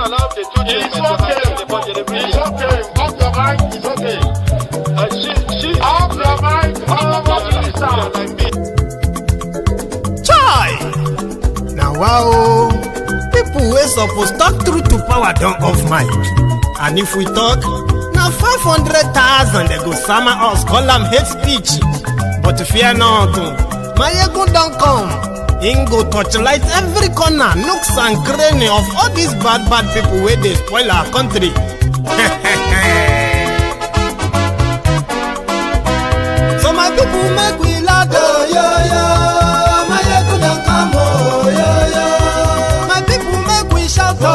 allowed to do this. It's okay. Off your mind, it's okay. Off your mind, Chai! Now wow, people wey suppose talk truth to power don't off mic. And if we talk, now 500,000 they go sama us, call am hate speech. But fear not, my ego don't come. Him go torchlight every corner, nooks and cranny of all these bad people where they spoil our country. So my people make we laugh, oh yo yo. My ego don't come, oh yo yo. My people make we shout, oh yo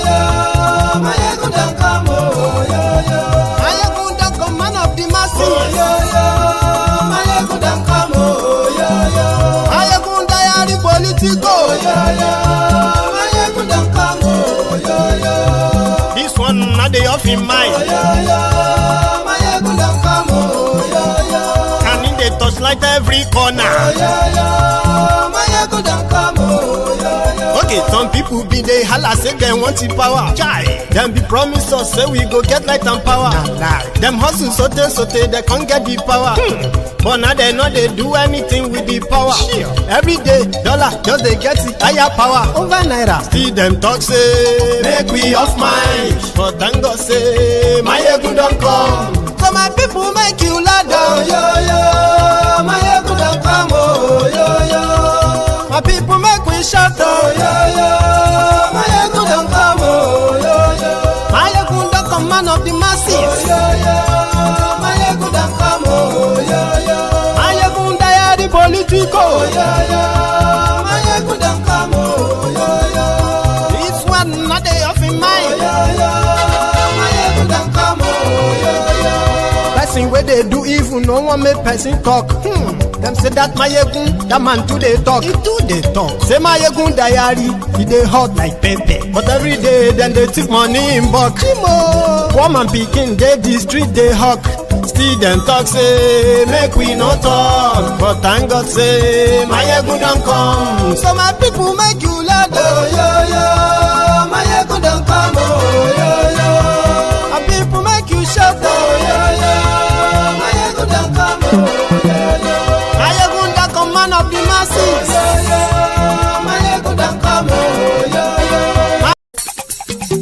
yo. My ego don't come, oh yo yo. My ego don't come, man of the masses, oh yo yo. My ego don't come, oh yo yo. My ego diary politico, oh yo yo. My ego don't come, oh yo yo. This one not the off in mind, oh yo yo. My ego don't come, oh yo yo. Can in the touch like every corner, oh yo yo. My ego don't come, oh yo yo. Okay, some people be they holla say they want the power. Chai, them be promise us say we go get light and power. Them hustle sote they can't get the power. But now they know they do anything with the power. Every day, dollar just they get it higher power over naira. Still them talk say make we off mind. But thank God say my ego don't come. So my people make you loud, oh yo yo. My ego don't come, oh yo yo. My people make we shout, oh yo yo. My ego don't come, oh yo yo. My ego don't come, man of the masses, oh yo yo. My ego don't come, oh yo yo. My ego diary politico, oh yo yo. My ego don't come, oh yo yo. This one not they off in mind, oh yo yo. My ego don't come, oh yo yo. Person where they do evil, no one make person talk. Them say that my yegun, that man too they talk. He too they talk. Say my yegun diary, he dey hot like pepper. But every day then they take money in bulk. Poor man picking, they the street they hawk. Still them talk say make we no talk. But thank God say my yegun don't come. So my people make you loud, oh yo yo. My yegun don't come, oh yo yo. My people make you shout, oh yo yo. My yegun don't come, oh yo yo. Man of the masses, oh, yeah, yeah. My ego don't come, oh, yeah, yeah.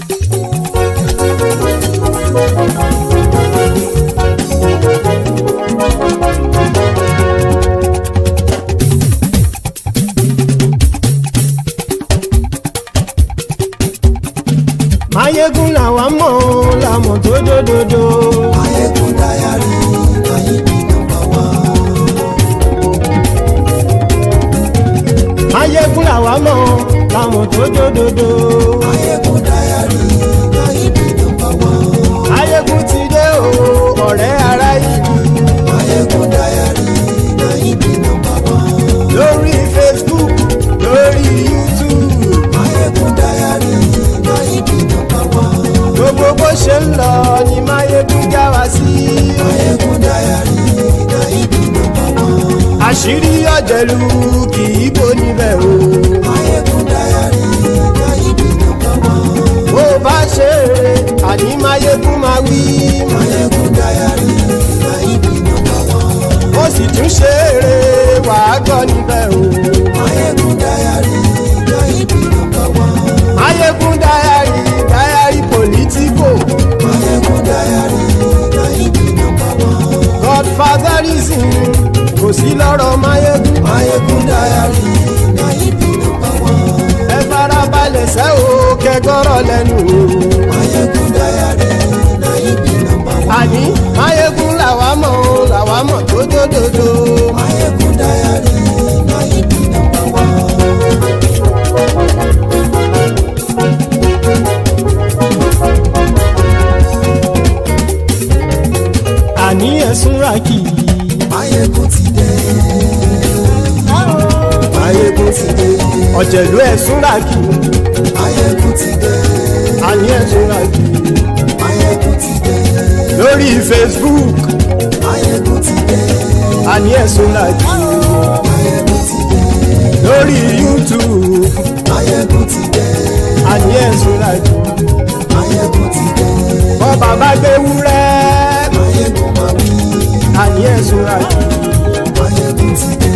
My ego la wamo, la moto do do do. My ego diary, Ayekun làwa mọ̀ làwọn tó dòdòdò. Ayekun diary na ibi nọ́mbà one. Ayekun ti dé o ọ̀rẹ́ ara ìlú. Ayekun diary na ibi nọ́mbà one. Lórí Facebook lórí YouTube. Ayekun diary na ibi nọ́mbà one. Gbogbo bó ṣe ń lọ ni Máyégún já wa sí. Ayekun diary na ibi nọ́mbà one. Àṣírí ọ̀jẹ̀lú kì í bò níbẹ̀ o. Máyégún diary na ibi nọ́mbà one. Bó bá ṣe eré àní Máyégún máa wí. Máyégún diary na ibi nọ́mbà one. Ó sì tún ṣe eré wàá gbọ́ níbẹ̀ o. Máyégún diary na ibi nọ́mbà one. Máyégún diary politico. Máyégún diary na ibi nọ́mbà one. Godfatherism kò sí lọ́rọ̀ Máyégún. Máyégún diary na ibi nọ́mbà one. Ẹ farabalẹ̀ sẹ́ o kẹgọ́rọ̀ lẹ́nu o. Máyégún diary na ibi nọ́mbà one. Àní Máyégún làwa mọ̀ tó dòdòdò. Máyégún diary na ibi nọ́mbà one. Àní ẹ̀sùn rákì. Máyégún ti dé. Máyégún ti dé. Ọ̀jẹ̀lú ẹ̀sùn rákì. Máyégún ti dé. Àní ẹ̀sùn rákì. Máyégún ti dé. Lórí Facebook. Máyégún ti dé. Àní ẹ̀sùn rákì. Máyégún ti dé. Lórí YouTube. Máyégún ti dé. àní ẹ̀sùn lájú. Máyégún ti dé. Bọ́ bàbá gbé wúrẹ́. Máyégún máa wí. Àní ẹ̀sùn lájú. Máyégún ti dé.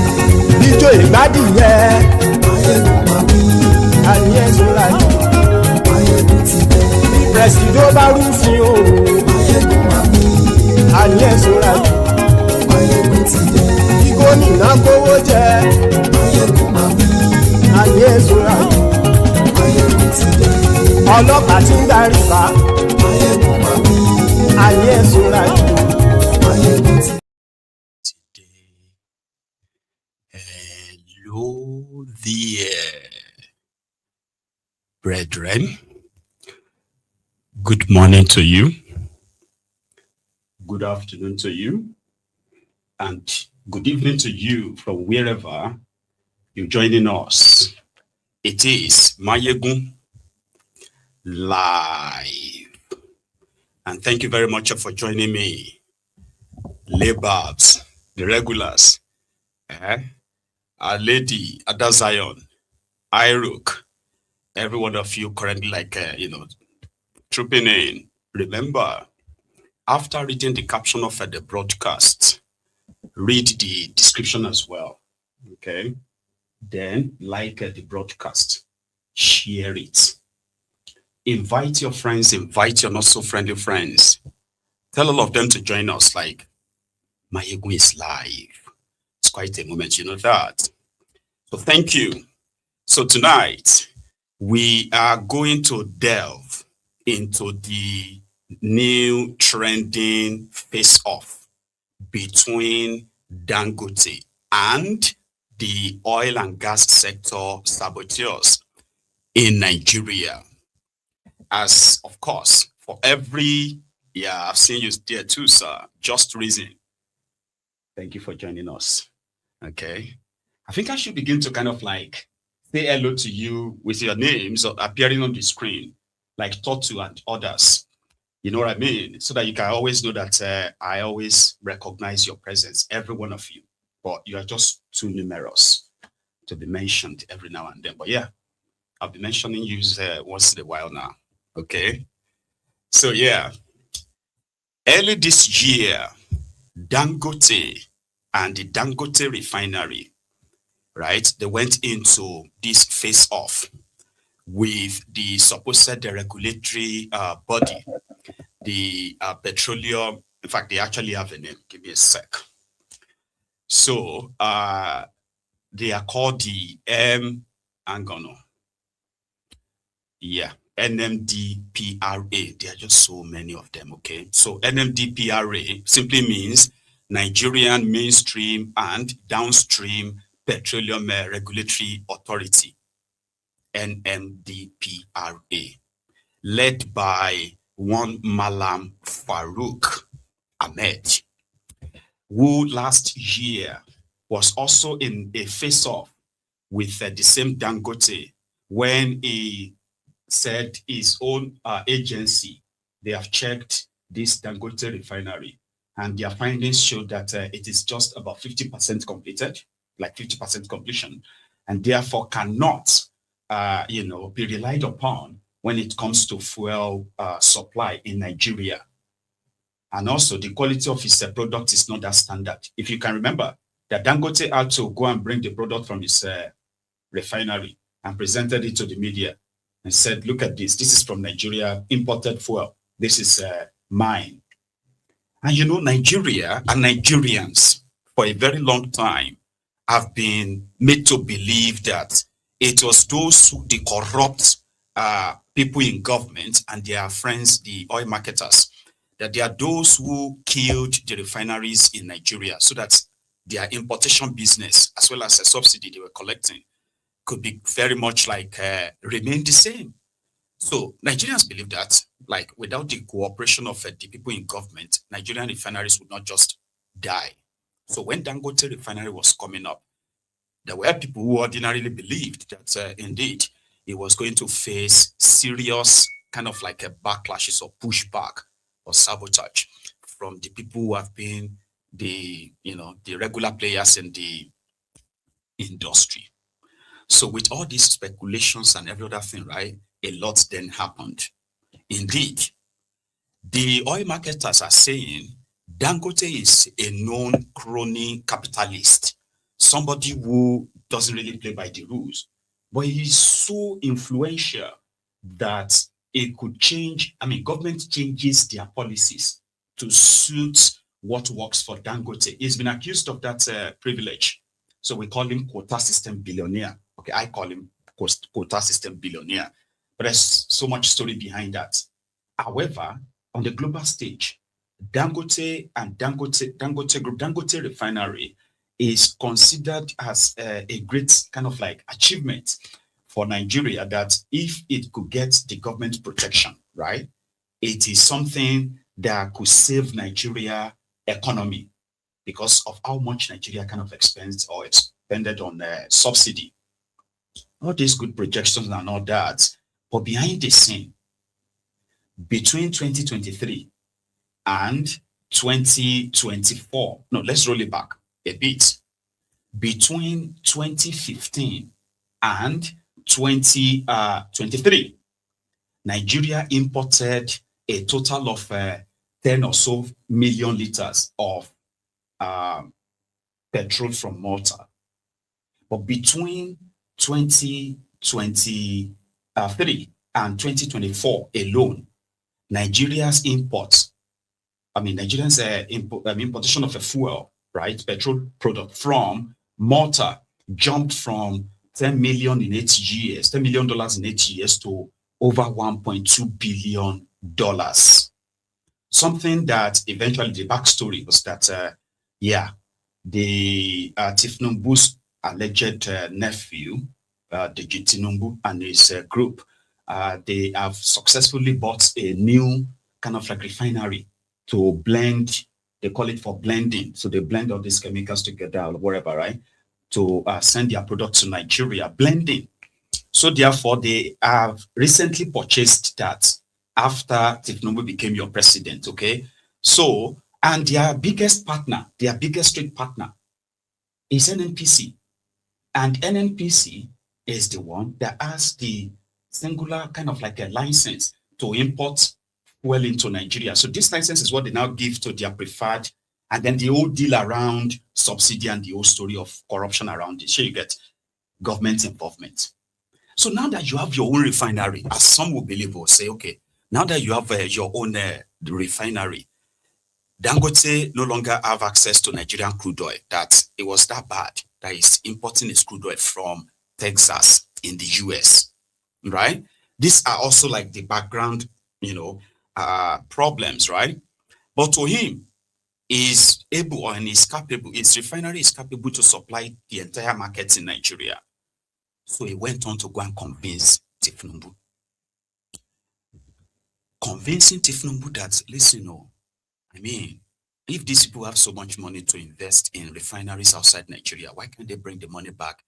Bíjó ìgbádìyẹ. Máyégún máa wí. Àní ẹ̀sùn lájú. Máyégún ti dé. Pẹ̀sìdó bá rúfin o. Máyégún máa wí. Àní ẹ̀sùn lájú. Máyégún ti dé. Kí gómìnà kówó jẹ. Máyégún máa wí. Àní ẹ̀sùn lájú. Máyégún ti dé. Ọlọ́pàá tí ń darí bá. Máyégún máa wí. Àní ẹ̀sùn lájú. Máyégún ti dé. Hello there, brethren. Good morning to you. Good afternoon to you. And good evening to you from wherever you're joining us. It is Máyégún Live. And thank you very much for joining me. Lababs, the regulars. Our Lady, Ada Zion, Iruk, every one of you currently trooping in. Remember, after reading the caption of the broadcast, read the description as well, okay? Then like the broadcast, share it. Invite your friends, invite your not so friendly friends. Tell all of them to join us like, Máyégún is live. It's quite a moment, you know that. So thank you. So tonight, we are going to delve into the new trending face-off between Dangote and the oil and gas sector saboteurs in Nigeria. As, of course, for every, I've seen you there too, sir. Just reason. Thank you for joining us. Okay. I think I should begin to kind of like say hello to you with your names appearing on the screen, like talk to and others. You know what I mean? So that you can always know that I always recognize your presence, every one of you. But you are just too numerous to be mentioned every now and then. But yeah, I'll be mentioning you once in a while now. Okay. So yeah, early this year, Dangote and the Dangote refinery, right? They went into this face-off with the supposed regulatory body, the Petroleum. In fact, they actually have a name. Give me a sec. So they are called the NMDPRA. There are just so many of them, okay? So NMDPRA simply means Nigerian Midstream and Downstream Petroleum Regulatory Authority, NMDPRA, led by one Mallan Farouk Ahmed, who last year was also in a face-off with the same Dangote when he said his own agency, they have checked this Dangote refinery, and their findings show that it is just about 50% completed, like 50% completion, and therefore cannot, be relied upon when it comes to fuel supply in Nigeria. And also the quality of his product is not that standard. If you can remember that Dangote had to go and bring the product from his refinery and presented it to the media and said, look at this. This is from Nigeria, imported fuel. This is mine. And you know, Nigeria and Nigerians for a very long time have been made to believe that it was the corrupt people in government and their friends, the oil marketers, that they are those who killed the refineries in Nigeria so that their importation business, as well as a subsidy they were collecting, could be very much like remain the same. So Nigerians believe that, like, without the cooperation of the people in government, Nigerian refineries would not just die. So when Dangote refinery was coming up, there were people who ordinarily believed that indeed it was going to face serious kind of like a backlashes or pushback or sabotage from the people who have been the regular players in the industry. So with all these speculations and every other thing, right, a lot then happened. Indeed, the oil marketers are saying Dangote is a known crony capitalist, somebody who doesn't really play by the rules, but he's so influential that it could change. I mean, government changes their policies to suit what works for Dangote. He's been accused of that privilege. So we call him quota system billionaire. Okay, I call him quota system billionaire. But there's so much story behind that. However, on the global stage, Dangote and Dangote Group, Dangote Refinery is considered as a great kind of like achievement for Nigeria, that if it could get the government protection, right, it is something that could save Nigeria economy because of how much Nigeria kind of expended on subsidy. All these good projections and all that. But behind the scene, between 2023 and 2024, no, let's roll it back a bit. Between 2015 and 2023, Nigeria imported a total of 10 or so million liters of petrol from Malta. But between 2023 and 2024 alone, Nigeria's imports, Nigerians' importation of a fuel, right, petrol product from Malta jumped from 10 million in 8 years, $10 million in 8 years to over $1.2 billion. Something that eventually the backstory was that, the Tifnumbu's alleged nephew, Deji Tinumbu, and his group, they have successfully bought a new kind of like refinery to blend. They call it for blending. So they blend all these chemicals together or whatever, right? To send their product to Nigeria, blending. So therefore, they have recently purchased that after Tifnumbu became your president, okay? So, and their biggest partner, their biggest trade partner is NNPC. And NNPC is the one that has the singular kind of like a license to import fuel into Nigeria. So this license is what they now give to their preferred, and then the whole deal around subsidy and the whole story of corruption around it. So you get government involvement. So now that you have your own refinery, as some will believe, will say, okay, now that you have your own refinery, Dangote no longer have access to Nigerian crude oil. That it was that bad that is importing his crude oil from Texas in the US, right? These are also like the background, problems, right? But to him, is able and is capable, his refinery is capable to supply the entire market in Nigeria. So he went on to go and convince Tifnumbu. Convincing Tifnumbu that, listen, if these people have so much money to invest in refineries outside Nigeria, why can't they bring the money back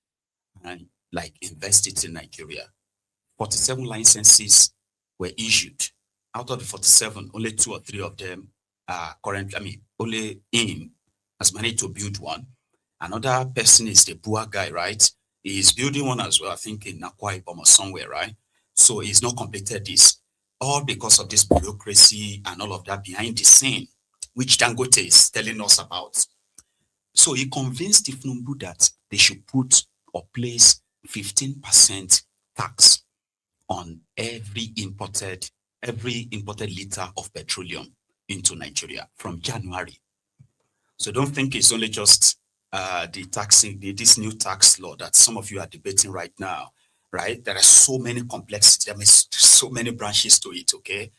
and like invest it in Nigeria? 47 licenses were issued. Out of the 47, only 2 or 3 of them are currently, only him has managed to build one. Another person is the Bua guy, right? He's building one as well, I think in Akwa Ibom or somewhere, right? So he's not completed this, all because of this bureaucracy and all of that behind the scene, which Dangote is telling us about. So he convinced Tifnumbu that they should put or place 15% tax on every imported liter of petroleum into Nigeria from January. So don't think it's only just this new tax law that some of you are debating right now, right? There are so many complexities, there are so many branches to it, okay?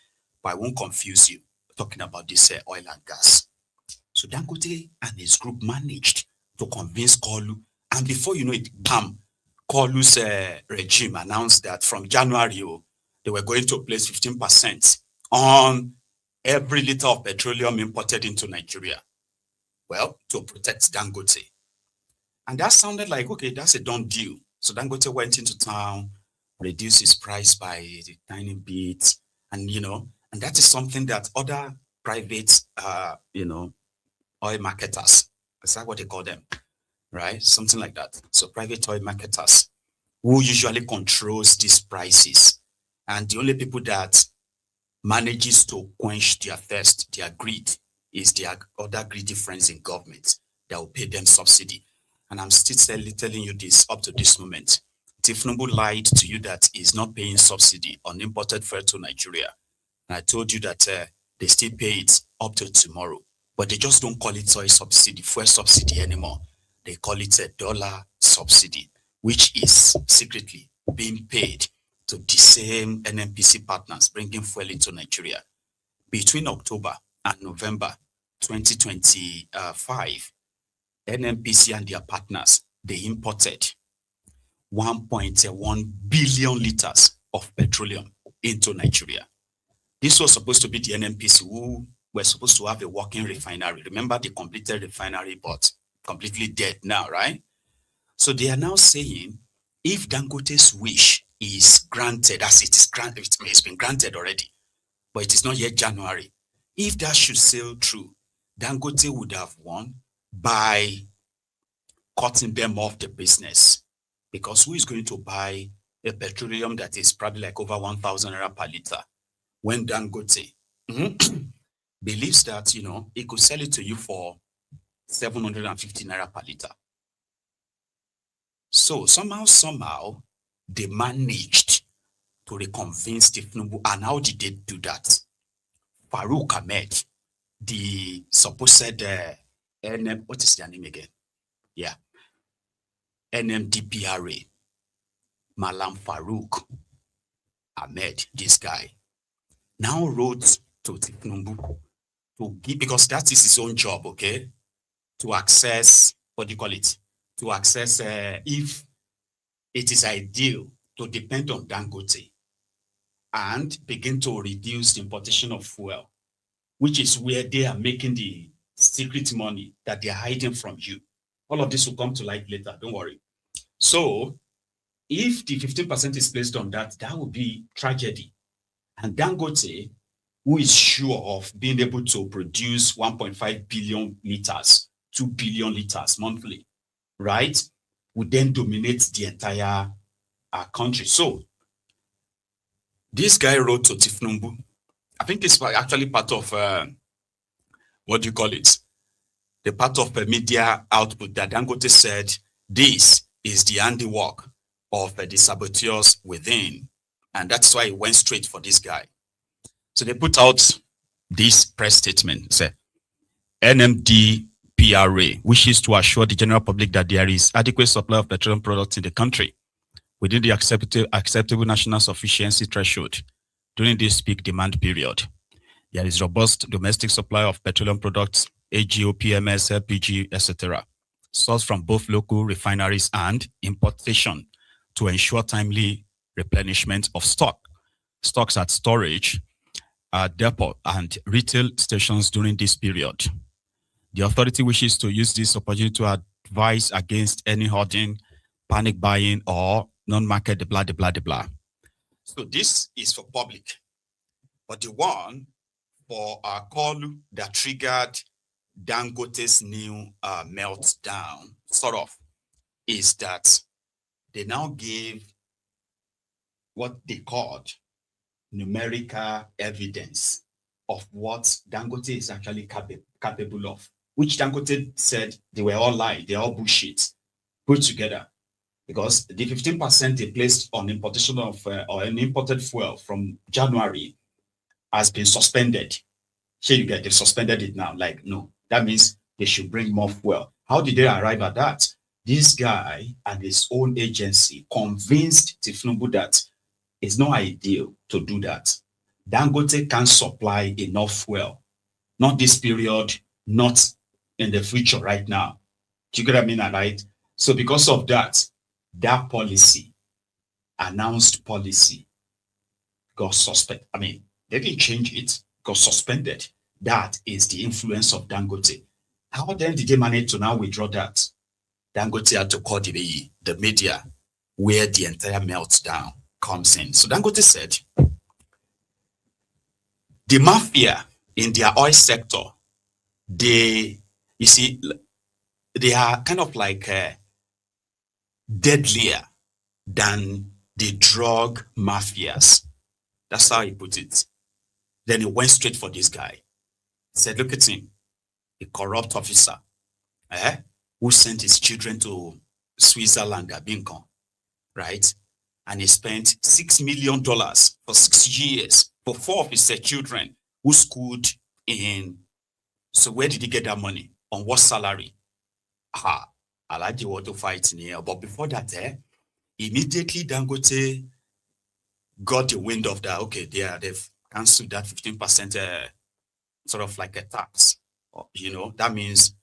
But I won't confuse you talking about this oil and gas. So Dangote and his group managed to convince Kolu, and before you know it, Kolu's regime announced that from January, they were going to place 15% on every liter of petroleum imported into Nigeria. Well, to protect Dangote. And that sounded like, okay, that's a done deal. So Dangote went into town, reduced his price by a tiny bit, and and that is something that other private, oil marketers, is that what they call them, right? Something like that. So private oil marketers, who usually controls these prices, And the only people that manages to quench their thirst, their greed, is their other greedy friends in government that will pay them subsidy. And I'm still telling you this up to this moment. Tifnubu lied to you that he's not paying subsidy on imported fuel to Nigeria. And I told you that they still pay it up to tomorrow. But they just don't call it oil subsidy, fuel subsidy anymore. They call it a dollar subsidy, which is secretly being paid to the same NMPC partners bringing fuel into Nigeria. Between October and November 2025, NMPC and their partners, they imported 1.1 billion liters of petroleum into Nigeria. This was supposed to be the NMPC who were supposed to have a working refinery. Remember, the completed refinery, but completely dead now, right? So they are now saying, if Dangote's wish is granted, as it is granted, it's been granted already, but it is not yet January. If that should sail through, Dangote would have won by cutting them off the business. Because who is going to buy a petroleum that is probably like over 1,000 naira per liter when Dangote believes that, you know, it could sell it to you for 750 naira per liter. So somehow, they managed to reconvince Tifnubu. And how did they do that? Farouk Ahmed, the supposed what is their name again? Yeah. NMDPRA, Mallan Farouk Ahmed, this guy, now wrote to Tifnubu to give, because that is his own job, okay? To access, what do you call it? To access if it is ideal to depend on Dangote and begin to reduce the importation of fuel, which is where they are making the secret money that they are hiding from you. All of this will come to light later, don't worry. So if the 15% is placed on that, that would be tragedy. And Dangote, who is sure of being able to produce 1.5 billion liters, 2 billion liters monthly, right, would then dominate the entire country. So this guy wrote to Tifnubu. I think it's actually part of, what do you call it? The part of the media output that Dangote said, this is the handiwork of the saboteurs within. And that's why he went straight for this guy. So they put out this press statement. Say, NMDPRA wishes to assure the general public that there is adequate supply of petroleum products in the country within the acceptable national sufficiency threshold during this peak demand period. There is robust domestic supply of petroleum products, AGO, PMS, LPG, etc., sourced from both local refineries and importation to ensure timely replenishment of stocks at storage, depot, and retail stations during this period. The authority wishes to use this opportunity to advise against any hoarding, panic buying, or non-market blah. So this is for public. But the one for our call that triggered Dangote's new meltdown, sort of, is that they now gave what they called numerical evidence of what Dangote is actually capable of, which Dangote said they were all lies, they're all bullshit put together. Because the 15% they placed on importation of or an imported fuel from January has been suspended. Here you get, they've suspended it now. Like, no, that means they should bring more fuel. How did they arrive at that? This guy and his own agency convinced Tifnubu that it's not ideal to do that. Dangote can't supply enough fuel. Not this period, not in the future right now. Do you get what I mean, right? So because of that, that policy, announced policy, got suspended. I mean, they didn't change it, got suspended. That is the influence of Dangote. How then did they manage to now withdraw that? Dangote had to call the media where the entire meltdown comes in. So Dangote said, the mafia in their oil sector, they are kind of like deadlier than the drug mafias That's how he put it. Then he went straight for this guy. He said, look at him, a corrupt officer, who sent his children to Switzerland, Abinkan, right? And he spent $6 million for 6 years for 4 of his children who schooled in. So where did he get that money? On what salary? Alaji want to fight in here. But before that, immediately Dangote got the wind of that. Okay, they've cancelled that 15% sort of like a tax. You know, that means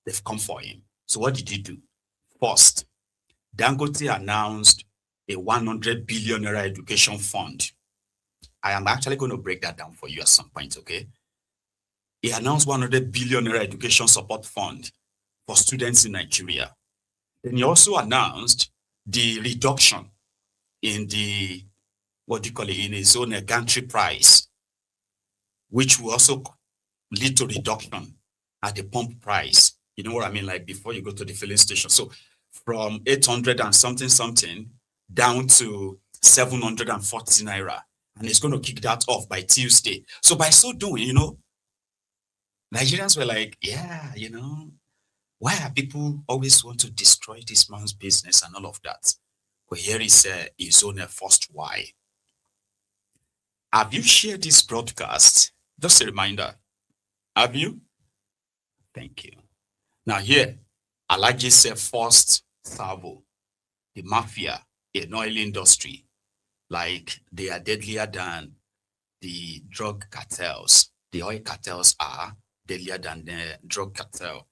they've come for him. So what did he do? First, Dangote announced a 100 billion naira education fund. I am actually going to break that down for you at some point, okay? He announced 100 billion naira education support fund for students in Nigeria. Then he also announced the reduction in the, in his own gantry price, which will also lead to reduction at the pump price. You know what I mean? Like before you go to the filling station. So from 800 and something down to 740 naira. And it's going to kick that off by Tuesday. So by so doing, you know, Nigerians were like, yeah, you know, why are people always want to destroy this man's business and all of that? But here is his own first why. Have you shared this broadcast? Just a reminder. Have you? Thank you. Now here, Alaji's first salvo, the mafia in oil industry, like they are deadlier than the drug cartels. The oil cartels are deadlier than the drug cartel.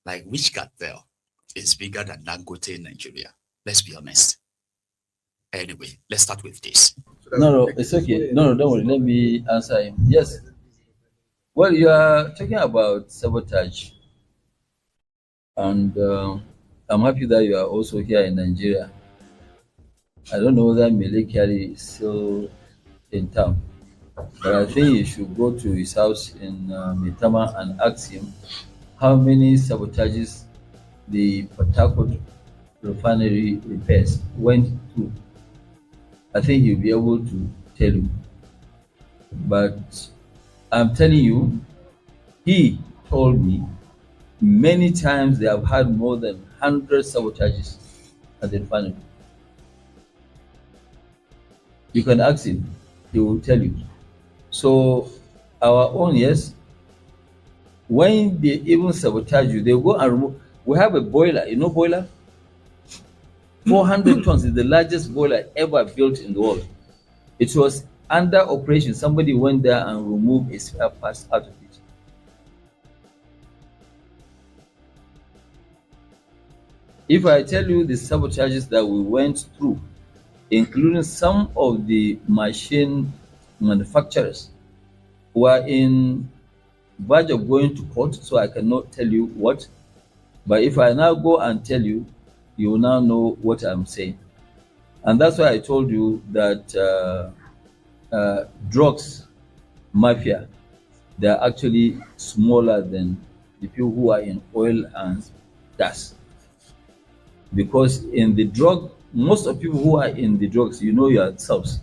Like which cartel is bigger than Dangote in Nigeria? Let's be honest. Anyway, let's start with this. No, it's okay. No, don't worry. Let me answer him. Yes. Well, you are talking about sabotage. And I'm happy that you are also here in Nigeria. I don't know whether Mele Kyari is still in town, but I think you should go to his house in Maitama and ask him how many sabotages the Port refinery repairs went through. I think he'll be able to tell you. But I'm telling you, he told me many times they have had more than 100 sabotages at the refinery. You can ask him, he will tell you. So our own, yes, when they even sabotage you, they go and remove. We have a boiler, you know boiler? 400 tons is the largest boiler ever built in the world. It was under operation. Somebody went there and removed a spare part out of it. If I tell you the sabotages that we went through, including some of the machine manufacturers who are in verge of going to court, so I cannot tell you what. But if I now go and tell you, you will now know what I'm saying. And that's why I told you that drugs mafia, they are actually smaller than the people who are in oil and gas. Because in the drug, most of people who are in the drugs, you know yourselves.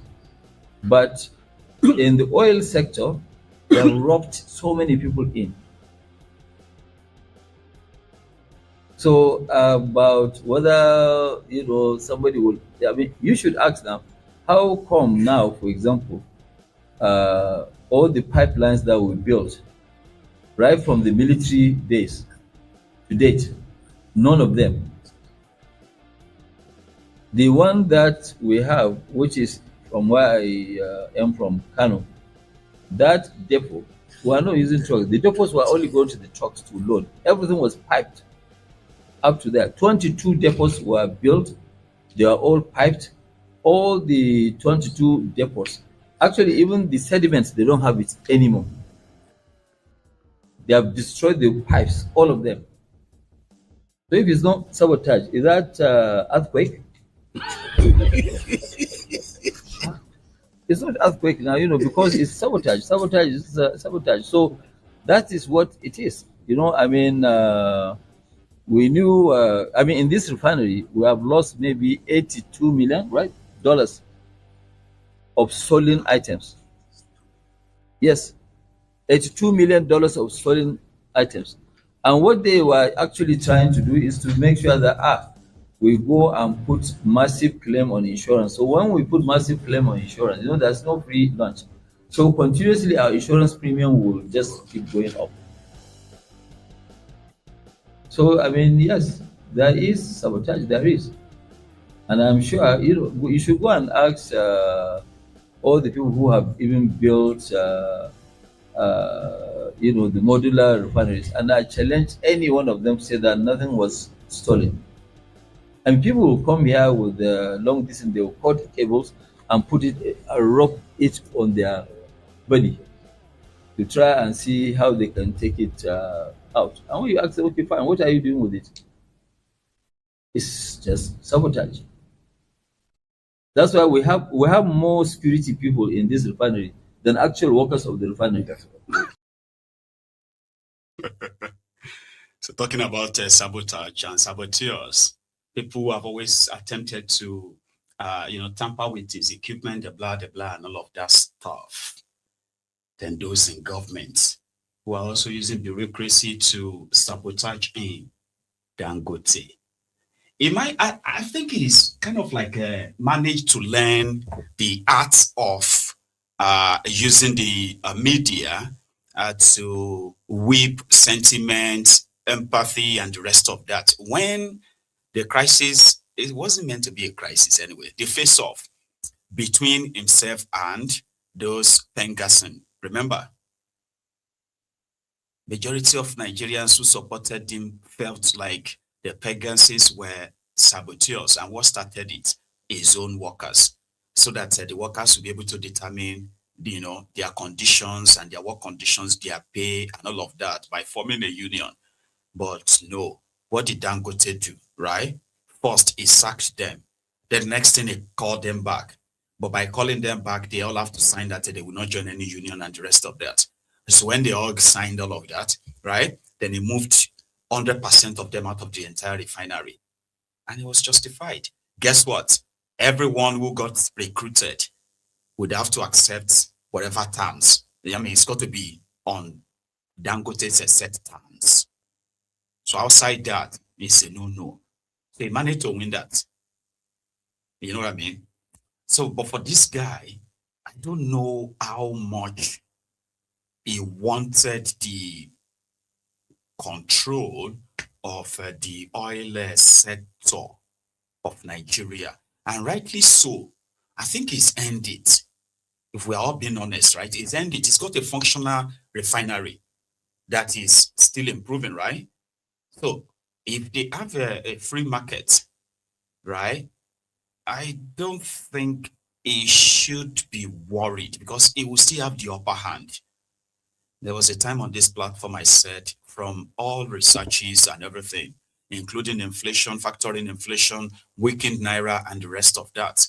But in the oil sector, they have robbed so many people in. So about whether, you know, somebody will, I mean, you should ask now, how come now, for example, all the pipelines that we built, right from the military days to date, none of them. The one that we have, which is from where I am from, Kano, that depot, we are not using trucks. The depots were only going to the trucks to load. Everything was piped up to there. 22 depots were built. They are all piped. All the 22 depots. Actually, even the sediments, they don't have it anymore. They have destroyed the pipes, all of them. So if it's not sabotage, is that earthquake? It's not earthquake now, you know, because it's sabotage. Sabotage is sabotage. So that is what it is. You know, I mean, we knew, I mean, in this refinery, we have lost maybe 82 million, right? Dollars of stolen items. Yes, $82 million of stolen items. And what they were actually trying to do is to make sure that we go and put massive claim on insurance. So when we put massive claim on insurance, there's no free lunch. So continuously our insurance premium will just keep going up. So I mean, yes, there is sabotage, there is. And I'm sure you should go and ask all the people who have even built the modular refineries, and I challenge any one of them to say that nothing was stolen. And people will come here with long distance, they will cut cables and put it, rope it on their body to try and see how they can take it out. And when you ask them, okay, fine, what are you doing with it? It's just sabotage. That's why we have more security people in this refinery than actual workers of the refinery. So talking about sabotage and saboteurs, people who have always attempted to, tamper with his equipment, the blah, and all of that stuff. Then those in government who are also using bureaucracy to sabotage in Dangote. I think he's kind of like managed to learn the art of using the media to whip sentiment, empathy, and the rest of that. When the crisis, it wasn't meant to be a crisis anyway, the face-off between himself and those Pengasson. Remember, majority of Nigerians who supported him felt like the Pegasus were saboteurs, and what started it? His own workers, so that the workers will be able to determine, their conditions and their work conditions, their pay, and all of that by forming a union. But no, what did Dangote do? Right? First, he sacked them. Then the next thing, he called them back. But by calling them back, they all have to sign that they will not join any union and the rest of that. So when they all signed all of that, right, then he moved 100% of them out of the entire refinery. And it was justified. Guess what? Everyone who got recruited would have to accept whatever terms. I mean, it's got to be on Dangote's set terms. So outside that, it's a no-no. So he managed to win that. You know what I mean? So, but for this guy, I don't know how much he wanted the control of the oil sector of Nigeria. And rightly so. I think he's earned it. If we're all being honest, right? He's earned it. He's got a functional refinery that is still improving, right? So if they have a free market, right, I don't think he should be worried because he will still have the upper hand. There was a time on this platform I said, from all researches and everything, including inflation, factoring inflation, weakened naira, and the rest of that,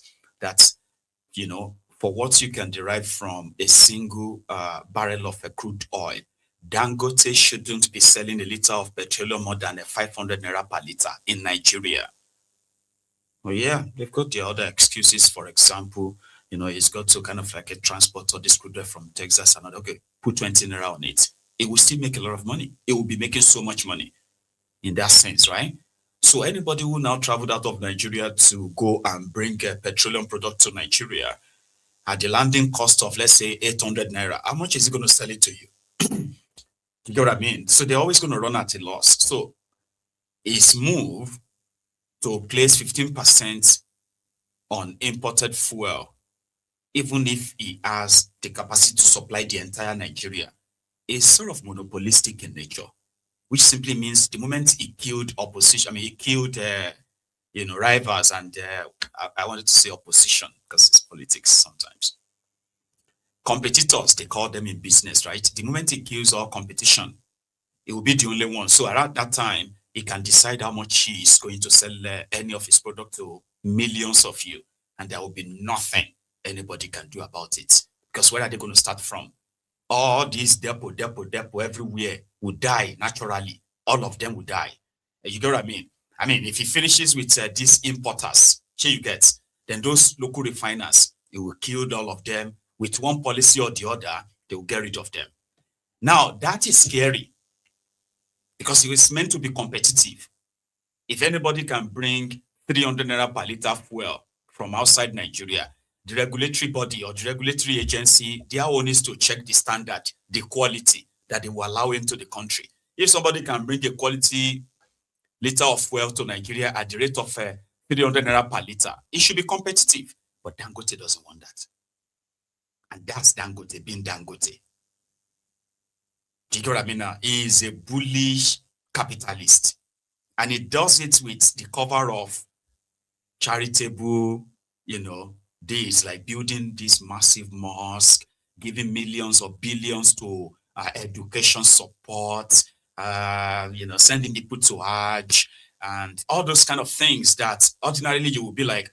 for what you can derive from a single barrel of a crude oil, Dangote shouldn't be selling a liter of petroleum more than 500 naira per liter in Nigeria. Well, yeah, they've got the other excuses. For example, he's got to kind of like a transport or this crude oil from Texas and okay, put 20 naira on it. It will still make a lot of money. It will be making so much money in that sense, right? So anybody who now traveled out of Nigeria to go and bring a petroleum product to Nigeria at the landing cost of, let's say, 800 naira, how much is he going to sell it to you? You get what I mean? So they're always going to run at a loss. So his move to place 15% on imported fuel, even if he has the capacity to supply the entire Nigeria, is sort of monopolistic in nature, which simply means the moment he killed opposition, he killed, rivals and I wanted to say opposition because it's politics sometimes. Competitors, they call them in business, right? The moment he kills all competition, he will be the only one. So around that time, he can decide how much he is going to sell any of his product to millions of you. And there will be nothing anybody can do about it. Because where are they going to start from? All these depot everywhere will die naturally. All of them will die. You get what I mean? I mean, if he finishes with these importers, you get, then those local refiners It will kill all of them. With one policy or the other, they will get rid of them. Now, that is scary because it was meant to be competitive. If anybody can bring 300 naira per liter fuel from outside Nigeria, the regulatory body or the regulatory agency, their own is to check the standard, the quality that they will allow into the country. If somebody can bring a quality liter of fuel to Nigeria at the rate of 300 naira per liter, it should be competitive. But Dangote doesn't want that. And that's Dangote being Dangote. Do you get what I mean now? He is a bullish capitalist. And he does it with the cover of charitable, deeds like building this massive mosque, giving millions or billions to education support, sending people to Hajj, and all those kind of things that ordinarily you would be like,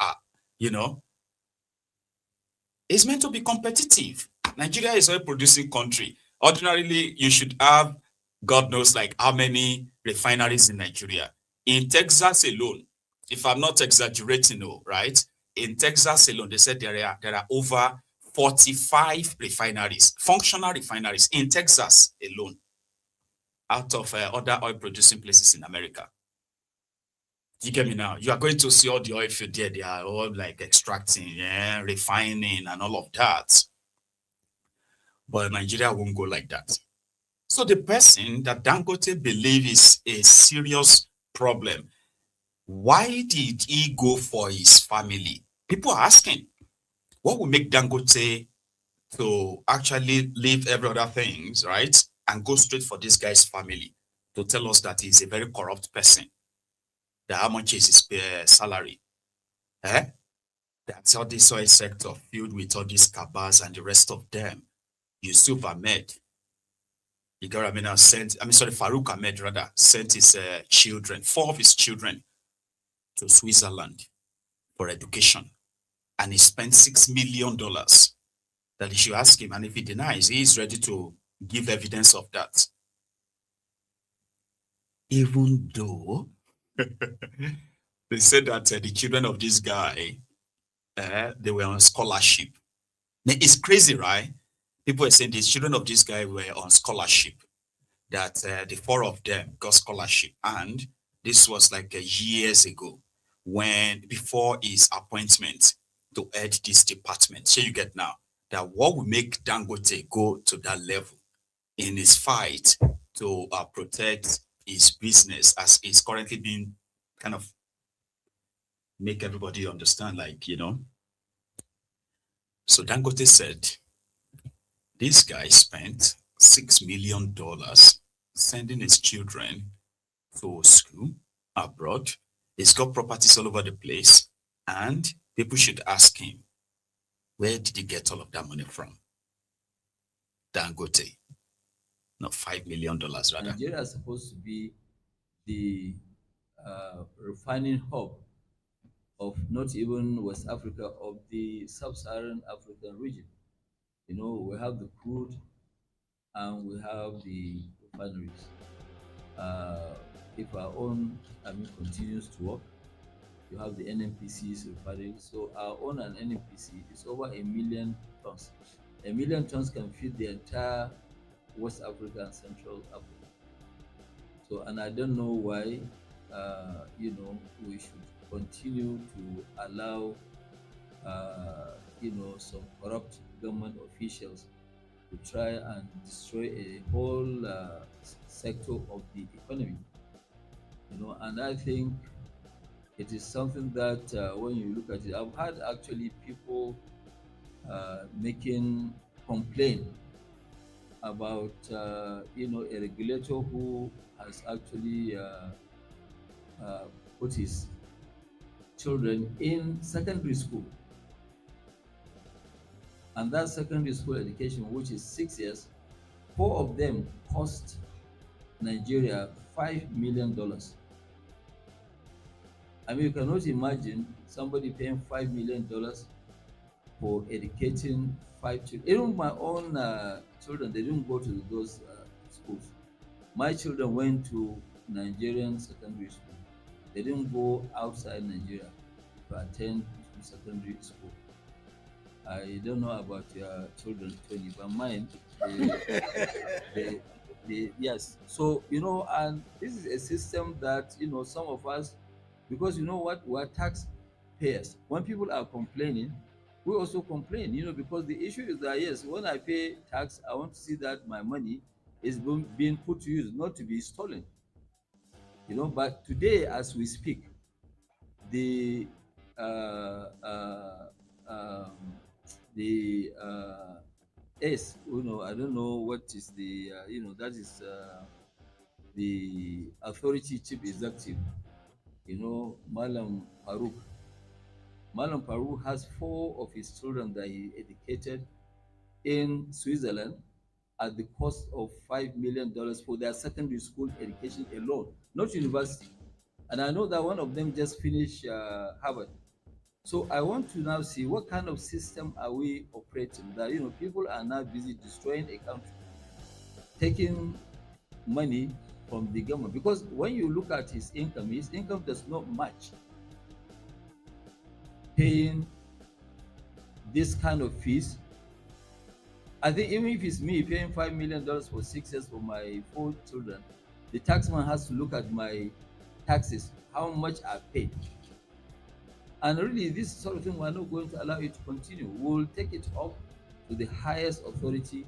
it's meant to be competitive. Nigeria is a producing country. Ordinarily, you should have, God knows, like how many refineries in Nigeria. In Texas alone, if I'm not exaggerating, right? In Texas alone, they said there are over 45 refineries, functional refineries in Texas alone, out of other oil producing places in America. You get me now? You are going to see all the oil field there. They are all like extracting, refining and all of that. But Nigeria won't go like that. So the person that Dangote believes is a serious problem, why did he go for his family? People are asking, what will make Dangote to actually leave every other things, right? And go straight for this guy's family to tell us that he's a very corrupt person. That how much is his salary? That's all this oil sector filled with all these cabals and the rest of them. Yusuf Ahmed, you got what I mean? Farouk Ahmed rather sent his children, 4 of his children, to Switzerland for education, and he spent $6 million. That he should ask him, and if he denies, he is ready to give evidence of that. Even though they said that the children of this guy, they were on scholarship. Now, it's crazy, right? People are saying the children of this guy were on scholarship, that the 4 of them got scholarship. And this was like years ago, before his appointment to head this department. So you get now that what will make Dangote go to that level in his fight to protect his business, as is currently being kind of make everybody understand, So Dangote said, this guy spent $6 million sending his children to school abroad. He's got properties all over the place, and people should ask him, where did he get all of that money from? Dangote. No, $5 million rather. Nigeria is supposed to be the refining hub of not even West Africa, of the sub-Saharan African region. We have the crude and we have the refineries. If our own continues to work, you have the NMPC's refineries. So our own and NMPC is over 1 million tons. 1 million tons can feed the entire West Africa and Central Africa. So, and I don't know why, we should continue to allow, some corrupt government officials to try and destroy a whole sector of the economy. And I think it is something that when you look at it, I've had actually people making complaint about a regulator who has actually put his children in secondary school, and that secondary school education, which is 6 years, 4 of them cost Nigeria $5 million. You cannot imagine somebody paying $5 million for educating 5 children. Even my own children, they didn't go to those schools. My children went to Nigerian secondary school. They didn't go outside Nigeria to attend secondary school. I don't know about your children, Tony, but mine, they, yes. So, and this is a system that, some of us, because you know what, we're taxpayers. When people are complaining, we also complain, because the issue is that, yes, when I pay tax, I want to see that my money is being put to use, not to be stolen. But today, as we speak, the uh, uh, um, the S, I don't know what is the, that is the authority chief executive, Mallan Farouk. Mallan Farouk has 4 of his children that he educated in Switzerland at the cost of $5 million for their secondary school education alone, not university. And I know that one of them just finished Harvard. So I want to now see what kind of system are we operating that people are now busy destroying a country, taking money from the government. Because when you look at his income does not match paying this kind of fees. I think even if it's me paying $5 million for 6 years for my 4 children, the taxman has to look at my taxes, how much I paid. And really, this sort of thing, we're not going to allow it to continue. We'll take it up to the highest authority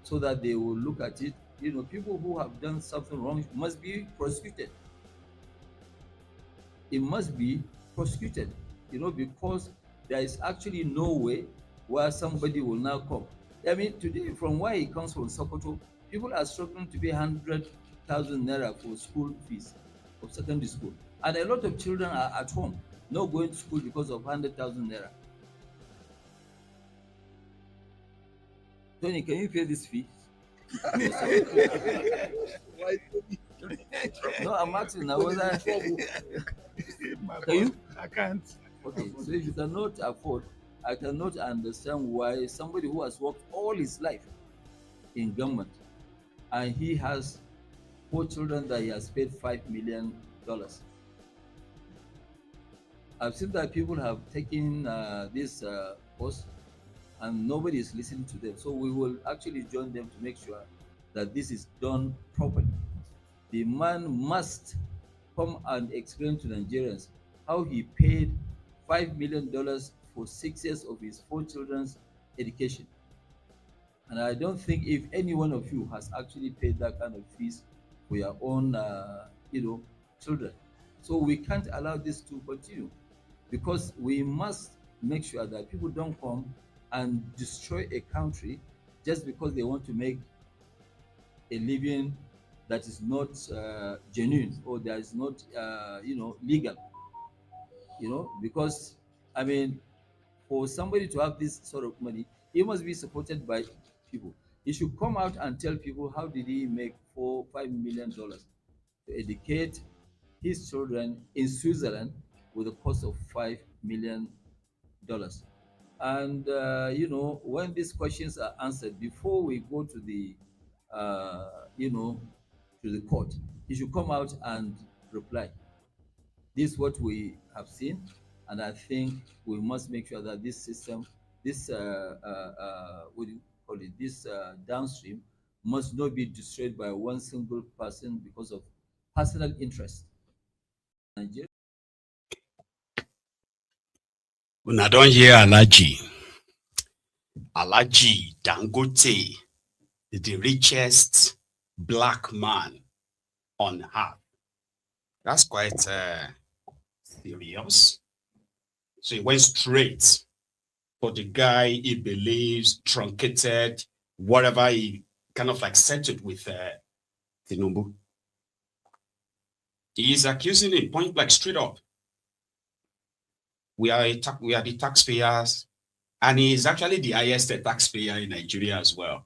so that they will look at it. People who have done something wrong must be prosecuted. It must be prosecuted, because there is actually no way where somebody will now come. I mean, today, from where he comes from, Sokoto, people are struggling to pay 100,000 naira for school fees of secondary school. And a lot of children are at home, not going to school because of 100,000 naira. Tony, can you pay this fee? Why? No, I'm asking now. Can you? I can't. Okay, so if you cannot afford, I cannot understand why somebody who has worked all his life in government and he has 4 children that he has paid $5 million. I've seen that people have taken this post and nobody is listening to them. So we will actually join them to make sure that this is done properly. The man must come and explain to Nigerians how he paid $5 million for 6 years of his 4 children's education. And I don't think if any one of you has actually paid that kind of fees for your own, children. So we can't allow this to continue, because we must make sure that people don't come and destroy a country just because they want to make a living that is not genuine, or that is not legal. Because I mean, for somebody to have this sort of money, he must be supported by people. He should come out and tell people how did he make $5 million to educate his children in Switzerland with a cost of $5 million. And when these questions are answered before we go to the to the court, he should come out and reply. This is what we have seen, and I think we must make sure that this system, this what do you call it, this downstream, must not be destroyed by one single person because of personal interest. Nigeria. When I don't hear Alaji Dangote, the richest black man on earth. That's quite serious. So he went straight for the guy he believes truncated whatever he kind of like settled with Tinubu. He is accusing him point blank straight up. We are the taxpayers, and he is actually the highest taxpayer in Nigeria as well.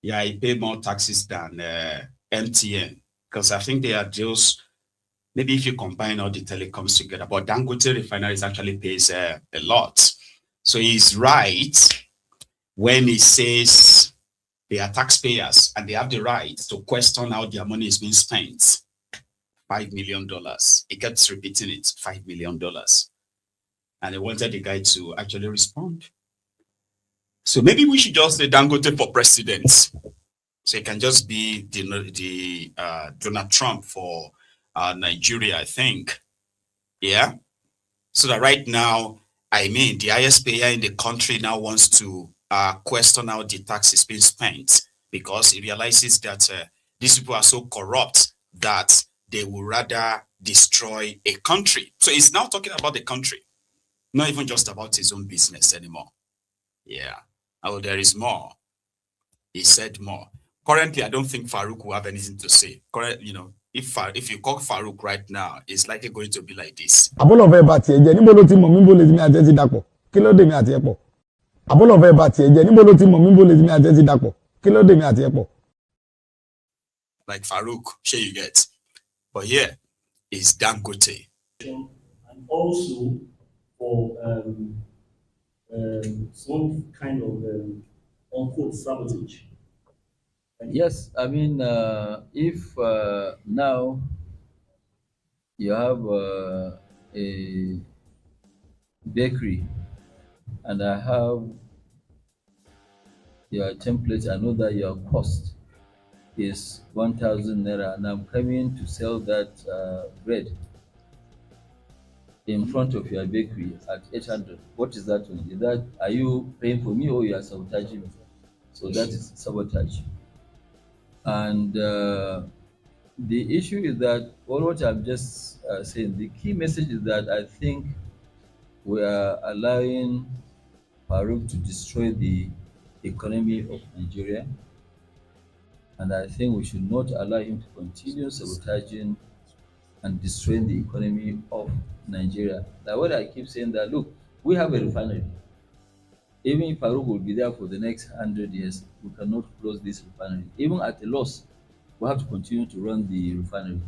Yeah, he paid more taxes than MTN, because I think they are just, maybe if you combine all the telecoms together, but Dangote refineries actually pays a lot. So he's right when he says they are taxpayers and they have the right to question how their money is being spent. $5 million. He kept repeating it, $5 million. And they wanted the guy to actually respond. So maybe we should just say Dangote for president. So it can just be the Donald Trump for Nigeria, I think. Yeah. So that right now, I mean, the highest payer in the country now wants to question how the tax is being spent because he realizes that these people are so corrupt that they will rather destroy a country. So he's now talking about the country, not even just about his own business anymore. Yeah. Oh, there is more. He said more. Currently, I don't think Farouk will have anything to say. Correct, you know, if you call Farouk right now, it's likely going to be like this. Àbọ̀lọ̀fẹ́ bá tiẹ̀ jẹ́ níbo ló ti mọ̀ mí bó lè ti mi àti ẹ ti dàpọ̀ kí ló dé mi àti ẹ pọ̀. Àbọ̀lọ̀fẹ́ bá tiẹ̀ jẹ́ níbo ló ti mọ̀ mí bó lè ti mi àti ẹ ti dàpọ̀ kí ló dé mi àti ẹ pọ̀. Like Farouk, sure you get. But here is Dangote. And also for some kind of unquote sabotage. Yes, I mean, if now you have a bakery and I have your template, I know that your cost is 1,000 naira and I'm coming to sell that bread in front of your bakery at 800. What is that one? Is that, are you paying for me or you are sabotaging me? So that is sabotage. And the issue is that all what I'm just saying, the key message is that I think we are allowing Farouk to destroy the economy of Nigeria. And I think we should not allow him to continue sabotaging and destroying the economy of Nigeria. That's what I keep saying that, look, we have a refinery. Even if Farouk will be there for the next 100 years, we cannot close this refinery. Even at a loss, we have to continue to run the refinery.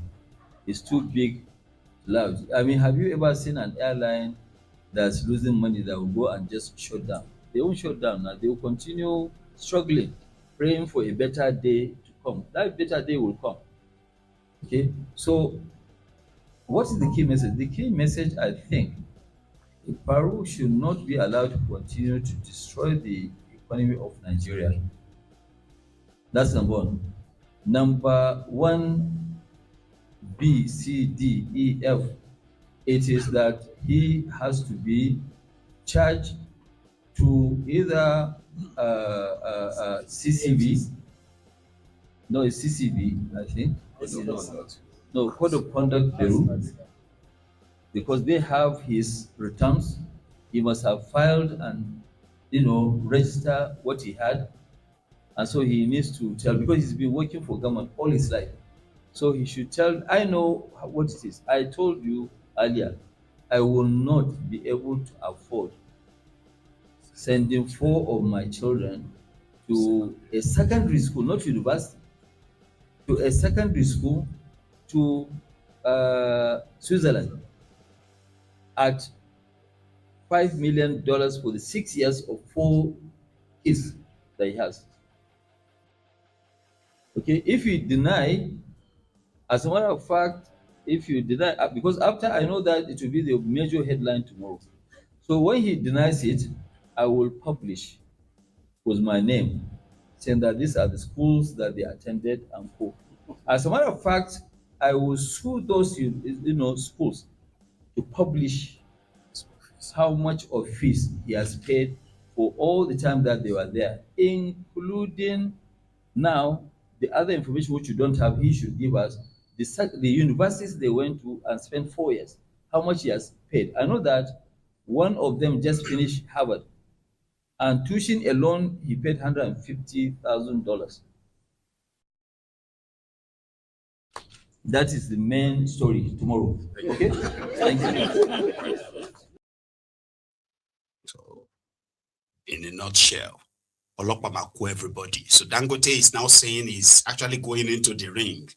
It's too big, loud. I mean, have you ever seen an airline that's losing money that will go and just shut down? They won't shut down now. They will continue struggling, praying for a better day to come. That better day will come. Okay, so what is the key message? The key message, I think, Farouk should not be allowed to continue to destroy the economy of Nigeria. That's number one. Number 1B, C, D, E, F. It is that he has to be charged to either CCB. No, it's CCB, I think. No, Code of Conduct Bureau. Because they have his returns, he must have filed and register what he had, and so he needs to tell, because he's been working for government all his life, so he should tell, I know what it is. I told you earlier, I will not be able to afford sending 4 of my children to a secondary school, not university, to a secondary school to Switzerland at $5 million for the 6 years of 4 kids that he has. Okay, if you deny, as a matter of fact, if you deny, because after I know that it will be the major headline tomorrow. So when he denies it, I will publish with my name, saying that these are the schools that they attended and co. As a matter of fact, I will sue those schools to publish how much of fees he has paid for all the time that they were there, including now the other information which you don't have. He should give us the universities they went to and spent 4 years, how much he has paid. I know that one of them just finished Harvard, and tuition alone he paid $150,000. That is the main story tomorrow. Okay? Thank you. So, in a nutshell, Olopamako everybody. So Dangote is now saying he's actually going into the ring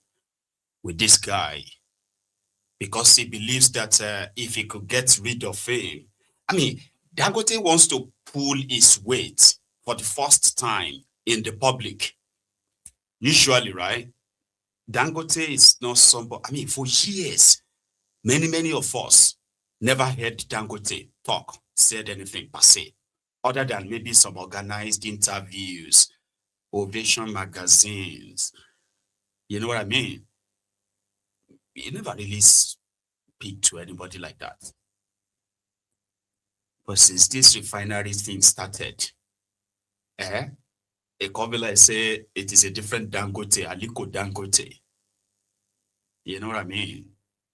with this guy because he believes that if he could get rid of him, I mean, Dangote wants to pull his weight for the first time in the public. Usually, right? Dangote is not somebody, I mean, for years, many of us never heard Dangote talk, said anything per se. other than maybe some organized interviews, Ovation magazines. You know what I mean? He never really speak to anybody like that. But since this refinery thing started, a Kovila say it is a different Dangote, Aliko Dangote. You know what I mean?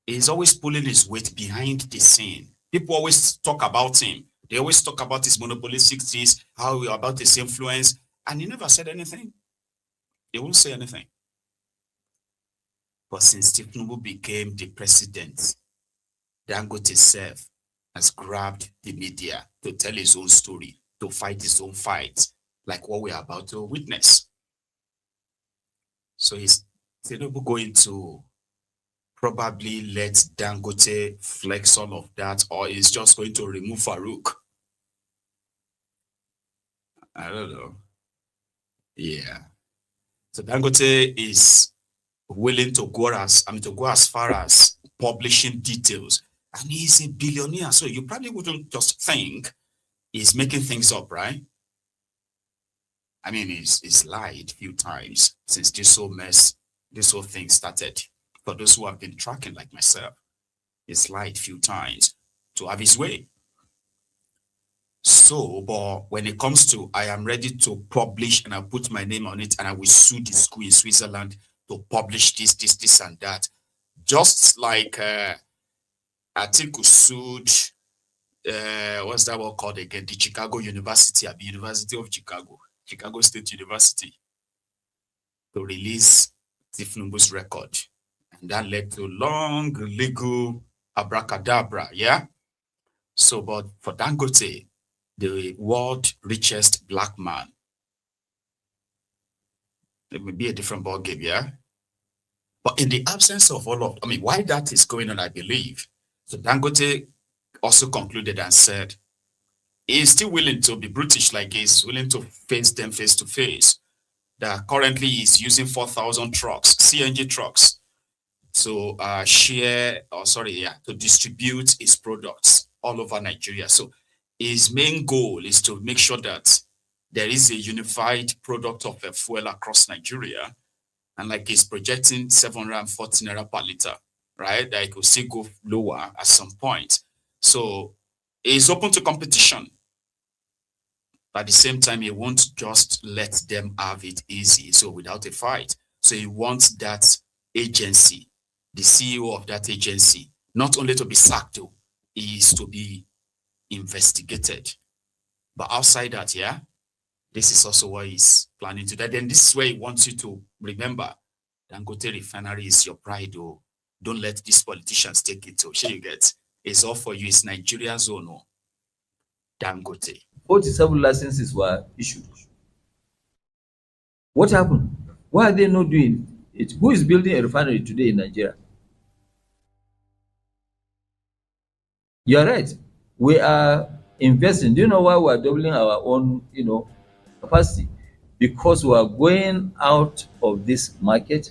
He's always pulling his weight behind the scene. People always talk about him. They always talk about his monopolistic things, about his influence, and he never said anything. He won't say anything. But since Tinubu became the president, Dangote self has grabbed the media to tell his own story, to fight his own fight, like what we are about to witness. So is Tinubu going to probably let Dangote flex all of that, or is just going to remove Farouk? I don't know. Yeah. So Dangote is willing to go as far as publishing details. And he's a billionaire, so you probably wouldn't just think he's making things up, right? I mean, he's lied a few times since this whole thing started. For those who have been tracking like myself, he's lied a few times to have his way. So, but when it comes to, I am ready to publish and I put my name on it and I will sue the school in Switzerland to publish this and that. Just like Atiku sued, what's that one called again? The Chicago University, at the University of Chicago, Chicago State University, to release Tinubu's record. And that led to long legal abracadabra, yeah? So, but for Dangote, the world richest black man, it may be a different ballgame, yeah? But in the absence of all of, why that is going on, I believe. So Dangote also concluded and said, he is still willing to be brutish, like he's willing to face them face to face. That currently he's using 4,000 trucks, CNG trucks, to to distribute his products all over Nigeria. So his main goal is to make sure that there is a unified product of a fuel across Nigeria. And like he's projecting 740 naira per liter, right? That it will still go lower at some point. So he's open to competition. But at the same time, he won't just let them have it easy, so without a fight. So he wants that agency, the CEO of that agency, not only to be sacked, though, he is to be investigated. But outside that, yeah, this is also what he's planning to do. Then this is where he wants you to remember, Dangote refinery is your pride, though. Don't let these politicians take it. So sure you get, it's all for you. It's Nigeria's own, oh. Dangote. 47 licenses were issued. What happened? Why are they not doing it? Who is building a refinery today in Nigeria? You're right. We are investing. Do you know why we are doubling our own, capacity? Because we are going out of this market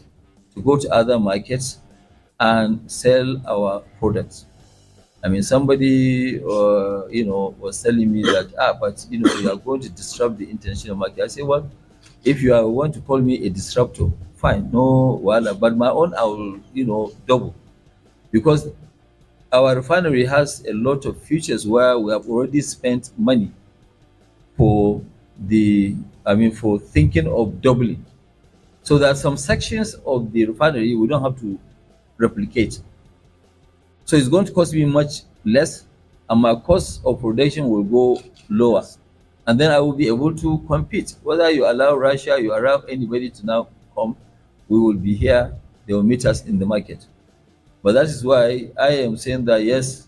to go to other markets and sell our products. Somebody, was telling me that, but you are going to disrupt the international market. I say, well, if you want to call me a disruptor, fine, no, but my own, I will, double, because our refinery has a lot of futures where we have already spent money for for thinking of doubling. So there are some sections of the refinery we don't have to replicate. So it's going to cost me much less, and my cost of production will go lower. And then I will be able to compete. Whether you allow Russia, you allow anybody to now come, we will be here. They will meet us in the market. But that is why I am saying that, yes,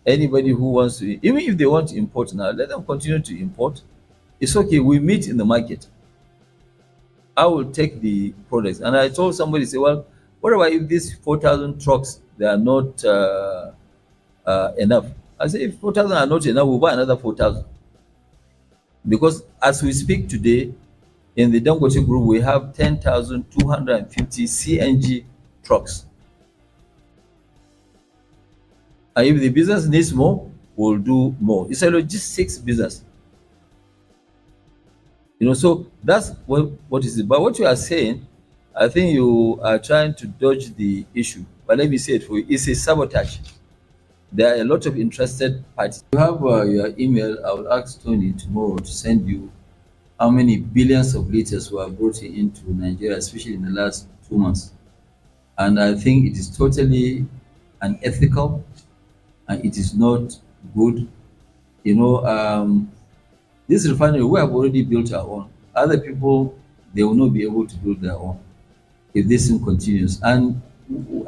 anybody who wants to, even if they want to import now, let them continue to import. It's okay. We meet in the market. I will take the products. And I told somebody, say, well, what about if these 4,000 trucks, they are not enough? I say, if 4,000 are not enough, we'll buy another 4,000. Because as we speak today, in the Dangote group, we have 10,250 CNG trucks. And if the business needs more, we'll do more. It's a logistics business. So that's what is it. But what you are saying, I think you are trying to dodge the issue. But let me say it for you: it's a sabotage. There are a lot of interested parties. You have your email. I will ask Tony tomorrow to send you how many billions of liters were brought into Nigeria, especially in the last 2 months. And I think it is totally unethical and it is not good. This refinery, we have already built our own. Other people, they will not be able to build their own if this thing continues. And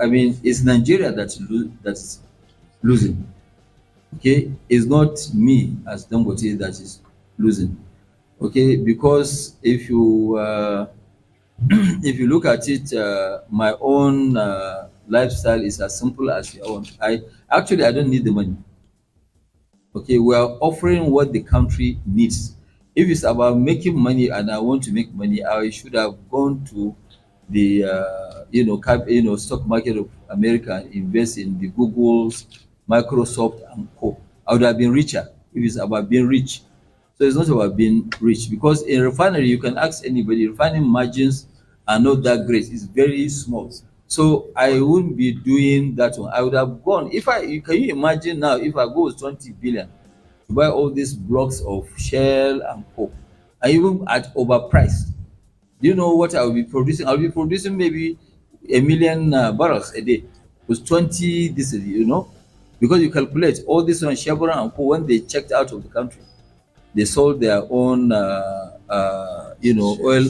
I mean, it's Nigeria that's losing. Okay, it's not me as Dangote that is losing. Okay, because if you if you look at it, my own lifestyle is as simple as your own. I don't need the money. Okay, we are offering what the country needs. If it's about making money and I want to make money, I should have gone to the stock market of America and invest in the Googles, Microsoft, and co. I would have been richer if it's about being rich. So it's not about being rich, because in refinery you can ask anybody. Refining margins are not that great; it's very small. So I wouldn't be doing that one. I would have gone. Can you imagine now if I go with 20 billion to buy all these blocks of Shell and co, and even at overpriced? Do you know what I will be producing? I'll be producing maybe 1 million barrels a day with 20 this is, because you calculate all this on Chevron and co, when they checked out of the country, they sold their own oil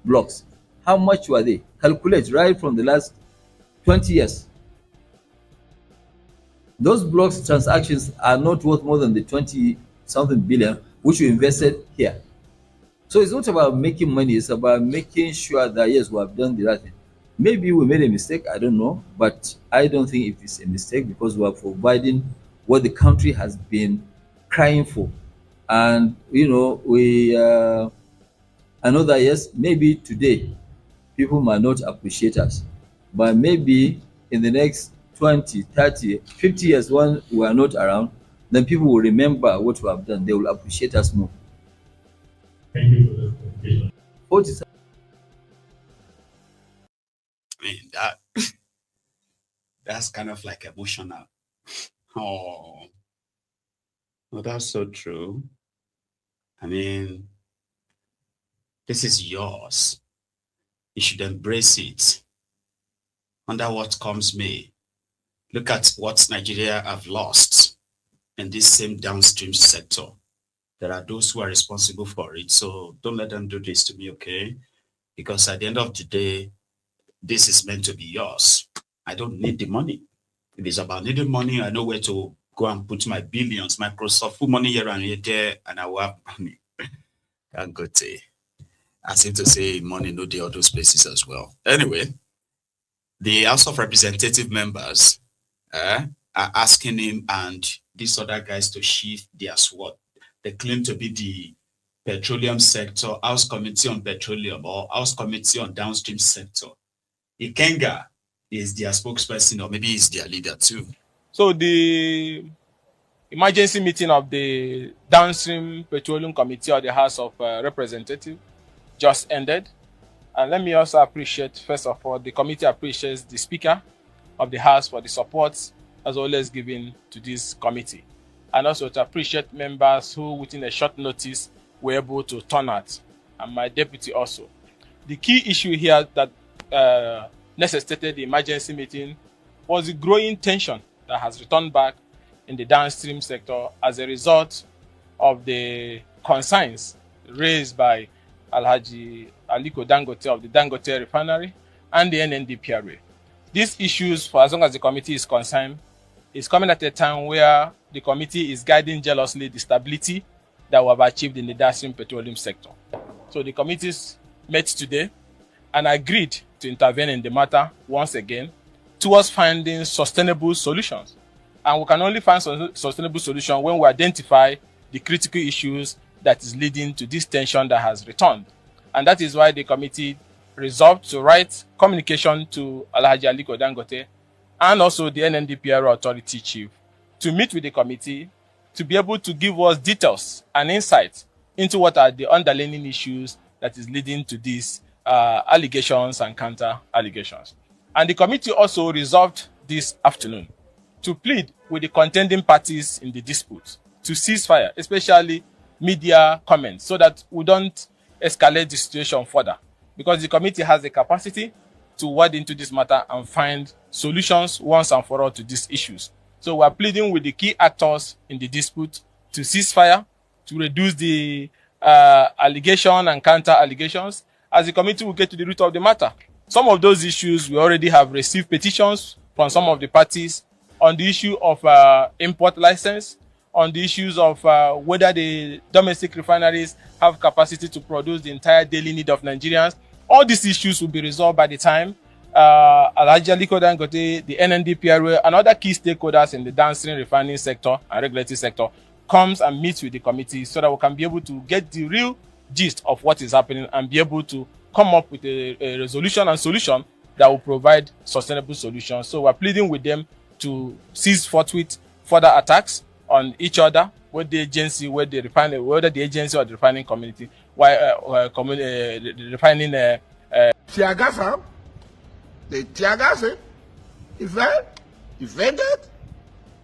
blocks. How much were they? Calculate right from the last 20 years. Those blocks transactions are not worth more than the 20 something billion which you invested here. So it's not about making money, it's about making sure that yes, we have done the right thing. Maybe we made a mistake, I don't know, but I don't think it is a mistake, because we are providing what the country has been crying for. And I know that yes, maybe today people might not appreciate us, but maybe in the next 20, 30, 50 years, when we are not around, then people will remember what we have done. They will appreciate us more. Thank you for the clarification. 47. I mean, that's kind of like emotional. Oh, well, that's so true. I mean, this is yours. You should embrace it. Under what comes may. Look at what Nigeria have lost in this same downstream sector. There are those who are responsible for it. So don't let them do this to me, okay? Because at the end of the day, this is meant to be yours. I don't need the money. If it's about needing money, I know where to go and put my billions, Microsoft, put money here and there, and I will have money. Dangote. I seem to say money no the other places as well. Anyway, the House of Representative members are asking him and these other guys to shift their SWOT. They claim to be the petroleum sector, House Committee on Petroleum or House Committee on Downstream sector. Ikenga is their spokesperson, or maybe he's their leader too. So the emergency meeting of the Downstream Petroleum Committee of the House of Representatives just ended. And let me also appreciate, first of all, the committee appreciates the Speaker of the House for the support as always given to this committee. And also to appreciate members who, within a short notice, were able to turn out, and my deputy also. The key issue here that necessitated the emergency meeting was the growing tension that has returned back in the downstream sector as a result of the concerns raised by Alhaji Aliko Dangote of the Dangote refinery and the NMDPRA. These issues, for as long as the committee is concerned, is coming at a time where the committee is guiding jealously the stability that we have achieved in the downstream petroleum sector. So the committees met today and agreed to intervene in the matter once again towards finding sustainable solutions. And we can only find sustainable solutions when we identify the critical issues that is leading to this tension that has returned. And that is why the committee resolved to write communication to Alhaji Aliko Dangote and also the NMDPRA authority chief to meet with the committee to be able to give us details and insights into what are the underlying issues that is leading to these allegations and counter allegations. And the committee also resolved this afternoon to plead with the contending parties in the dispute to cease fire, especially media comments, so that we don't escalate the situation further, because the committee has the capacity to wade into this matter and find solutions once and for all to these issues. So we are pleading with the key actors in the dispute to cease fire, to reduce the allegation and counter allegations, as the committee will get to the root of the matter. Some of those issues, we already have received petitions from some of the parties on the issue of import license, on the issues of whether the domestic refineries have capacity to produce the entire daily need of Nigerians. All these issues will be resolved by the time Aliko Dangote, the NMDPRA, and other key stakeholders in the downstream refining sector and regulatory sector comes and meets with the committee, so that we can be able to get the real gist of what is happening and be able to come up with a resolution and solution that will provide sustainable solutions. So we're pleading with them to cease forthwith further attacks on each other, whether the agency, whether the refinery, whether the agency or the refining community, while the refining. Tear gas up. They tear gas it. He fell. He fainted.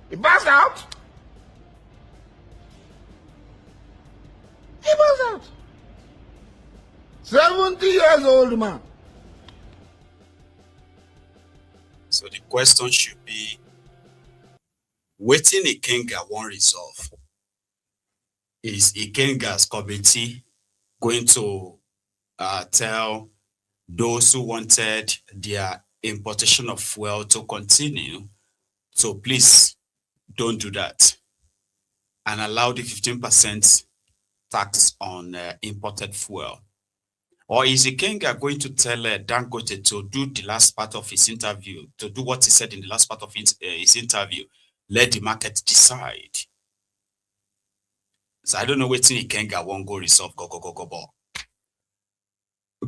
He passed out. He passed out. 70 years old man. So the question should be, waiting Ikenga won't resolve. Is Ikenga's committee going to tell those who wanted their importation of fuel to continue, so please don't do that, and allow the 15% tax on imported fuel? Or is Ikenga going to tell Dangote to do the last part of his interview, to do what he said in the last part of his interview, let the market decide? So I don't know waiting Ikenga won't go resolve go.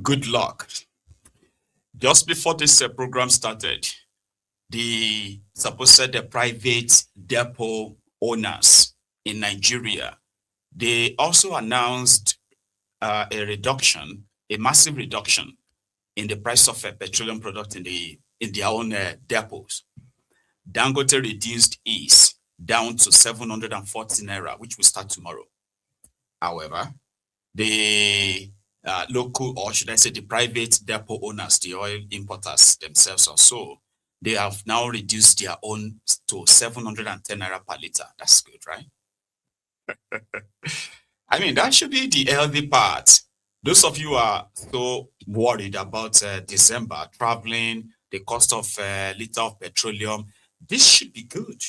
Good luck. Just before this program started, the supposed private depot owners in Nigeria, they also announced a reduction, a massive reduction in the price of a petroleum product in their own depots. Dangote reduced his down to 740 naira, which will start tomorrow. However, the local, or should I say the private depot owners, the oil importers themselves or so, they have now reduced their own to 710 naira per liter. That's good, right? I mean, that should be the healthy part. Those of you who are so worried about December, traveling, the cost of a liter of petroleum, this should be good.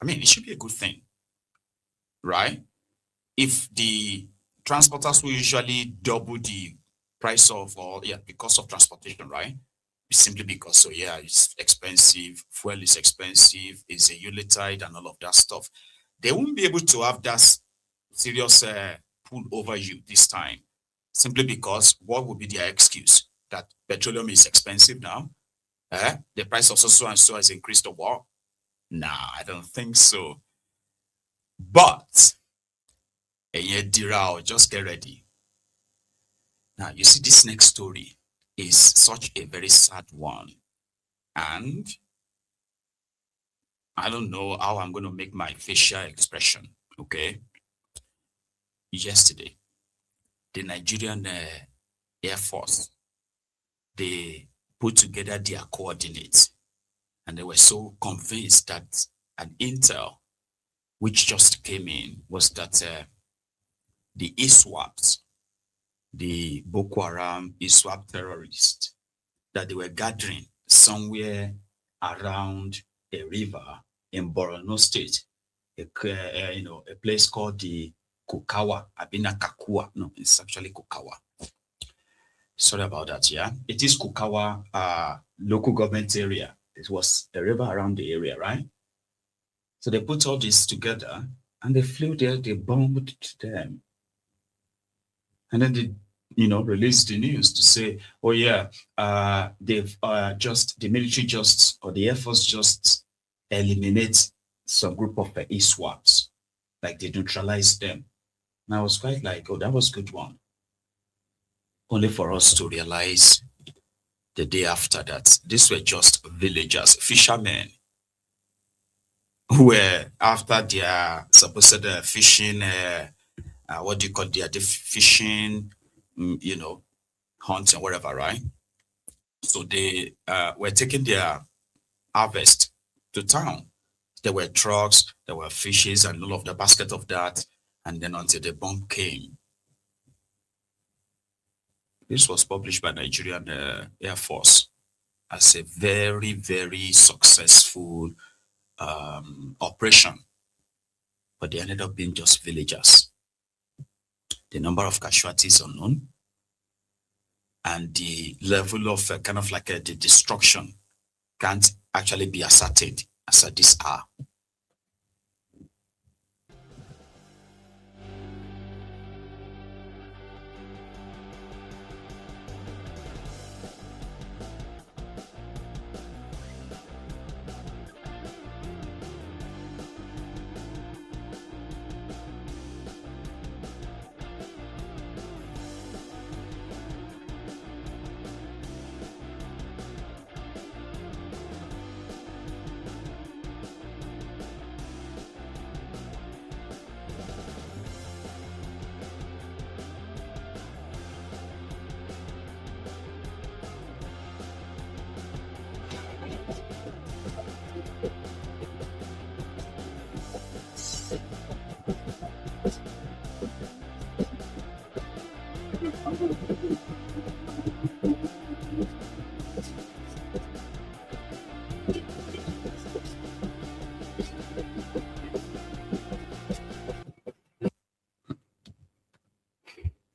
I mean, it should be a good thing, right? If the transporters will usually double the price of, because of transportation, right? It's simply because, so yeah, it's expensive, fuel is expensive, it's a utility and all of that stuff. They won't be able to have that serious pull over you this time, simply because what would be their excuse? That petroleum is expensive now? The price of so and so has increased or what? Nah, I don't think so. But just get ready. Now, you see, this next story is such a very sad one. And I don't know how I'm going to make my facial expression, okay? Yesterday, the Nigerian Air Force, they put together their coordinates, and they were so convinced that an intel which just came in was that the ISWAPs, the Boko Haram ISWAP terrorists, that they were gathering somewhere around a river in Borno State, a place called the Kukawa, Abina Kakua. No, it's actually Kukawa. Sorry about that, yeah. It is Kukawa local government area. It was a river around the area, right? So they put all this together and they flew there, they bombed them. And then they, released the news to say, oh yeah, they've the military or the Air Force just eliminate some group of ISWAPs, like they neutralized them. And I was quite like, oh, that was a good one. Only for us to realize the day after that these were just villagers, fishermen, who were after their supposed fishing, what do you call the fishing, you know, hunting, whatever, right? So they were taking their harvest to town. There were trucks, there were fishes, and all of the basket of that. And then until the bomb came. This was published by Nigerian Air Force as a very, very successful operation. But they ended up being just villagers. The number of casualties unknown, and the level of kind of like the destruction can't actually be ascertained as at this hour.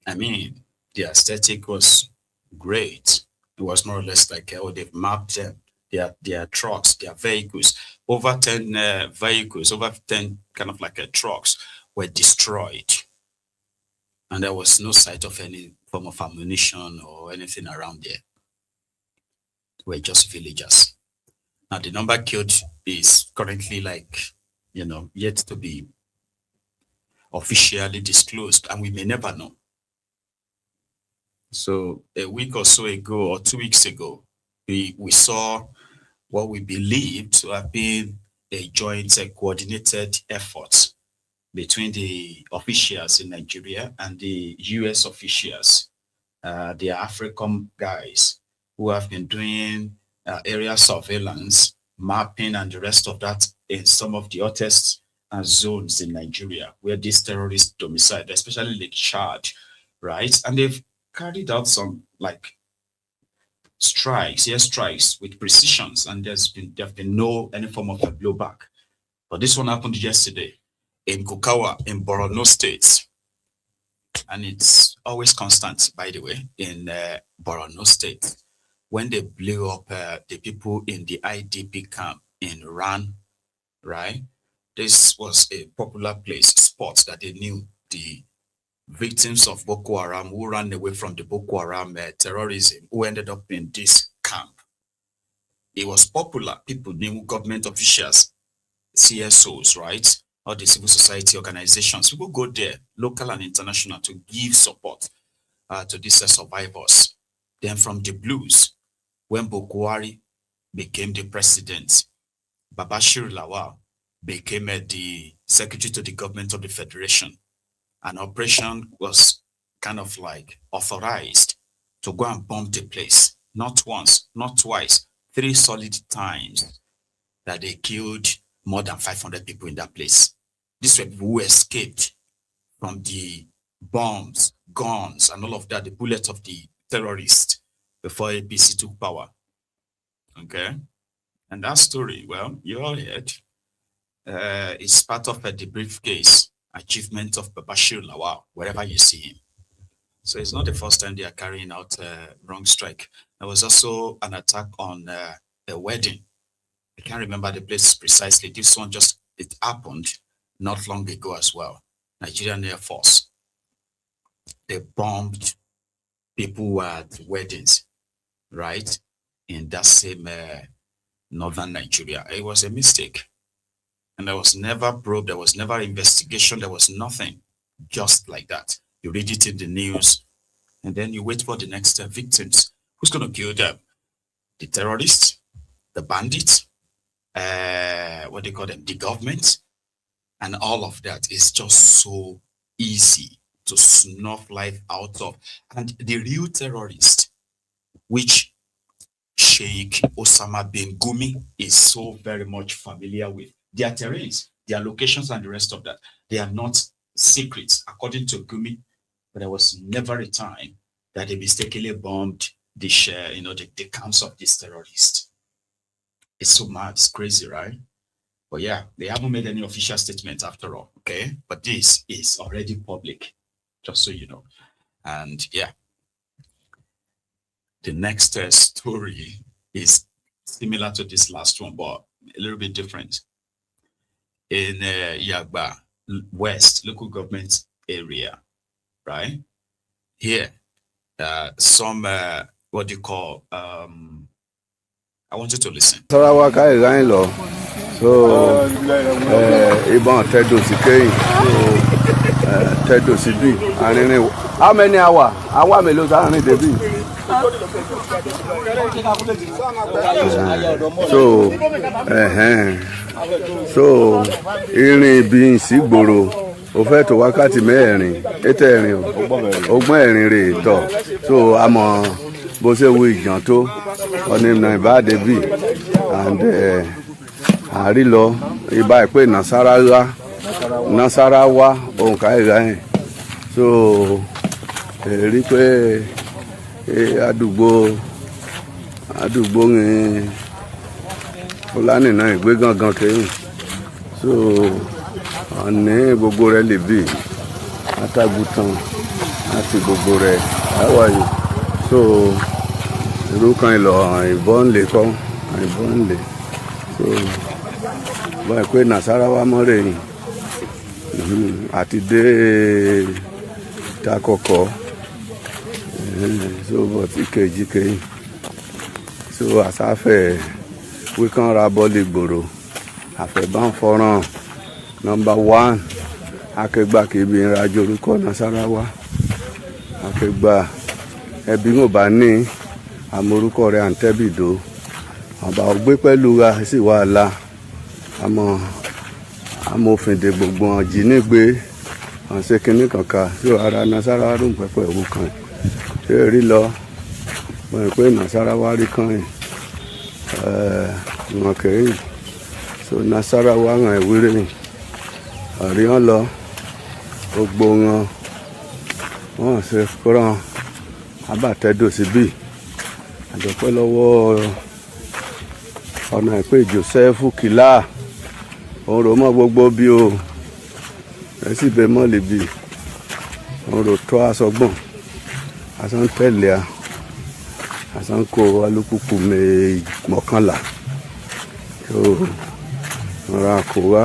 I mean, the aesthetic was great. It was more or less like, oh, they've mapped their trucks, their vehicles. Over 10 vehicles, over 10 kind of like trucks were destroyed. And there was no sight of any form of ammunition or anything around there. We're just villagers. Now, the number killed is currently like, you know, yet to be officially disclosed, and we may never know. So a week or so ago, or 2 weeks ago, we saw what we believed to have been a joint coordinated effort between the officials in Nigeria and the US officials, the African guys who have been doing area surveillance, mapping, and the rest of that in some of the hottest zones in Nigeria where these terrorists domicile, especially Lake Chad, right? And they've carried out some like strikes, strikes with precisions, and there's been no any form of a blowback. But this one happened yesterday in Kukawa in Borno State, and it's always constant, by the way, in Borno State when they blew up the people in the IDP camp in Ran, right? This was a popular spot that they knew the victims of Boko Haram who ran away from the Boko Haram terrorism, who ended up in this camp. It was popular. People knew, government officials, CSOs, right? All the civil society organizations. People go there, local and international, to give support to these survivors. Then from the blues, when Buhari became the president, Babashir Lawal became the secretary to the government of the federation. An operation was kind of like authorized to go and bomb the place. Not once, not twice, 3 solid times that they killed more than 500 people in that place. These were people who escaped from the bombs, guns, and all of that, the bullets of the terrorists before APC took power. Okay? And that story, well, you all heard, is part of the briefcase achievement of Babashir Lawal, wherever you see him. So it's not the first time they are carrying out a wrong strike. There was also an attack on a wedding. I can't remember the place precisely. This one it happened not long ago as well. Nigerian Air Force. They bombed people who were at weddings, right? In that same northern Nigeria. It was a mistake. And there was never probe, there was never investigation, there was nothing. just like that. You read it in the news, and then you wait for the next victims. Who's going to kill them? The terrorists, the bandits, what do you call them? The government, and all of that is just so easy to snuff life out of. And the real terrorist, which Sheikh Osama bin Gumi is so very much familiar with, their terrains, their locations, and the rest of that, they are not secrets, according to Gumi. But there was never a time that they mistakenly bombed the camps of these terrorists. It's so mad, it's crazy, right? But yeah, they haven't made any official statement after all, okay? But this is already public, just so you know. And yeah, the next story is similar to this last one, but a little bit different. In Yagba West local government area, right? Here, some, what do you call, I want you to listen. Sarawaka is going low. So, Ibon Tedo Sikei, Tedo Sibi, and how many hours? Hour me lose, how many debi? So, irin bí ìsígboro, ó fẹ́ tó wákàtí mẹ́rin, ètò ẹ̀rìn ọgbọ́n ẹ̀rìn rè tọ̀. So, àmọ́ bó ṣe wo ìjàn tó, ọ̀nà ìmọ̀ ìbá debi, and àrílọ ìbá ìpè Nasarawa òǹkà ìgbà yẹn. So, rí pé àdúgbò ní Fúlàní náà ìgbé gangan kẹ́yìn. So, ọ̀nì gbogbo rẹ̀ lè bì àtàgùtàn àti gbogbo rẹ̀. How are you? So, irú kan ìlọ ìbọn lè kọ́ ìbọn lè. So, báyìí pé Nasarawa mọ́rẹ̀ yìí àti dé Takọ̀kọ̀. So, but ìkejì kẹ́yìn. So, àsáfẹ́ wíkàn ra bọ́ọ̀lì gbòòrò àfẹ́bọ́n fọ́ràn number 1 akẹgbà kìí ìrìnàjò orúkọ Nasarawa akẹgbà ẹbí wọn bá ní àmórúkọ rẹ̀ àǹtẹ́bìdó ọba ògbé pẹ̀lú ra sí wàhálà àmọ́ amòfìndè gbogbo ọ̀jì nígbé ọ̀sẹ̀ kìíní kankan tí ó ara Nasarawa rún pẹ̀pẹ̀ ẹ̀wù kan ṣé rí lọ wọ́n pé Nasarawa rí kan yìí wọn kẹ́yìn. So Nasarawa ràn ìwúrẹ́ yìí ọ̀rí wọn lọ gbogbo wọn ṣe kúrọ̀ abàtẹ́dò síbí àdọ́pẹ́ lọ́wọ́ ọ̀nà ìpè Joseph Kìlá òun rò mọ́ gbogbo bí o ẹ sì bẹ mọ́ lè bì òun rò tó aṣọgbọ̀n aṣọ ń tẹ̀lé a aṣọ ń kó alùpùpù mọ́kànlá tó ra kó wá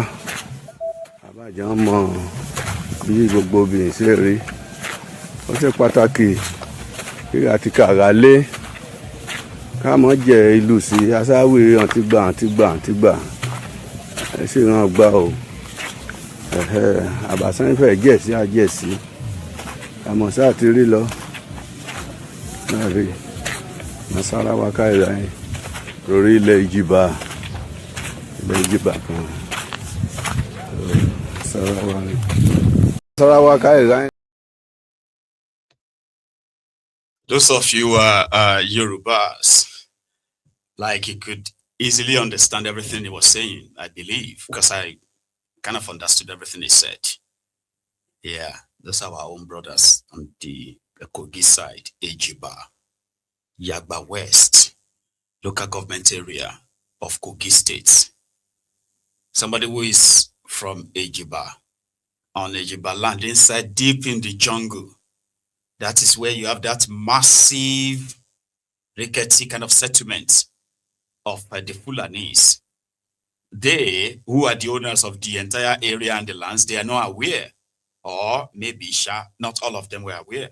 àbájá mọ bí gbogbo obìnrin ṣe rí. Ó ṣe pàtàkì kí àti kàrà lé ká mọ́ jẹ ìlú sí aṣáwé àǹtígbà ẹ sì ràn gbà o. Àbàṣán ìfẹ́ jẹ̀sí àjẹ̀sí àmọ́ sáà ti rí lọ náà rí Nasarawa káìlà yìí lórí ilẹ̀ ìjìbá kan Nasarawa káìlà yìí. Those of you Yorubas, like you could easily understand everything he was saying, I believe, because I kind of understood everything he said. Yeah, those are our own brothers on the Kogi side, Ejiba, Yagba West, local government area of Kogi State. Somebody who is from Ejiba, on Ejiba land, inside deep in the jungle. That is where you have that massive, rickety kind of settlement of the Fulanis. They, who are the owners of the entire area and the lands, they are not aware, or maybe not all of them were aware.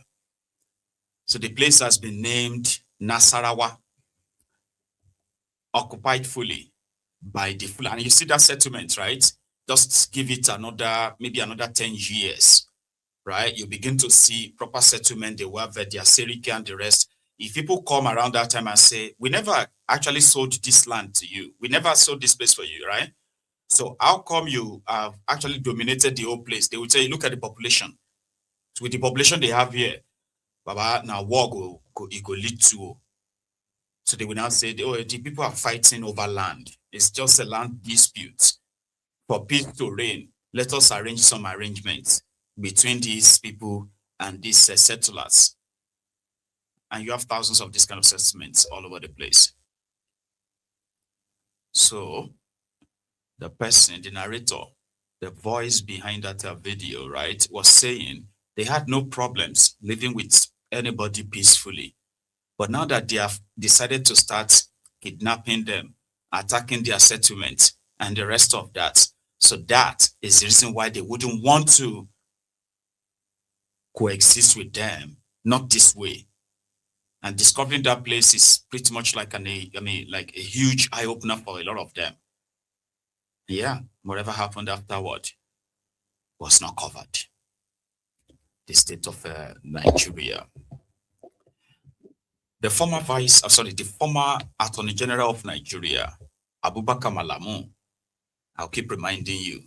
So the place has been named Nasarawa, occupied fully by the Fulani. You see that settlement, right? Just give it maybe another 10 years. right? You begin to see proper settlement, they were their Seriki and the rest. If people come around that time and say, we never actually sold this land to you, we never sold this place for you, right? So how come you have actually dominated the whole place? They would say, look at the population. So with the population they have here, Baba, now war go lead to. So they will now say, oh, the people are fighting over land. It's just a land dispute. For peace to reign, let us arrange some arrangements between these people and these settlers. And you have thousands of these kind of settlements all over the place. So the person, the narrator, the voice behind that video, right, was saying they had no problems living with anybody peacefully. But now that they have decided to start kidnapping them, attacking their settlement, and the rest of that, so that is the reason why they wouldn't want to coexist with them, not this way. And discovering that place is pretty much like like a huge eye-opener for a lot of them. Yeah, whatever happened afterward was not covered. The state of Nigeria. The former Attorney General of Nigeria, Abubakar Malami, I'll keep reminding you,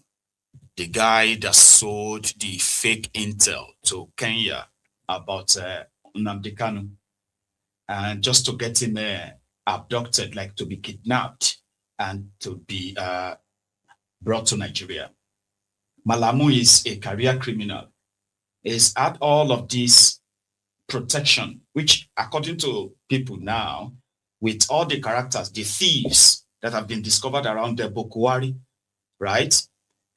the guy that sold the fake intel to Kenya about Nnamdi Kanu, and just to get him abducted, like to be kidnapped and to be brought to Nigeria. Malami is a career criminal. He's had all of this protection, which according to people now, with all the characters, the thieves that have been discovered around the Bokwari, right?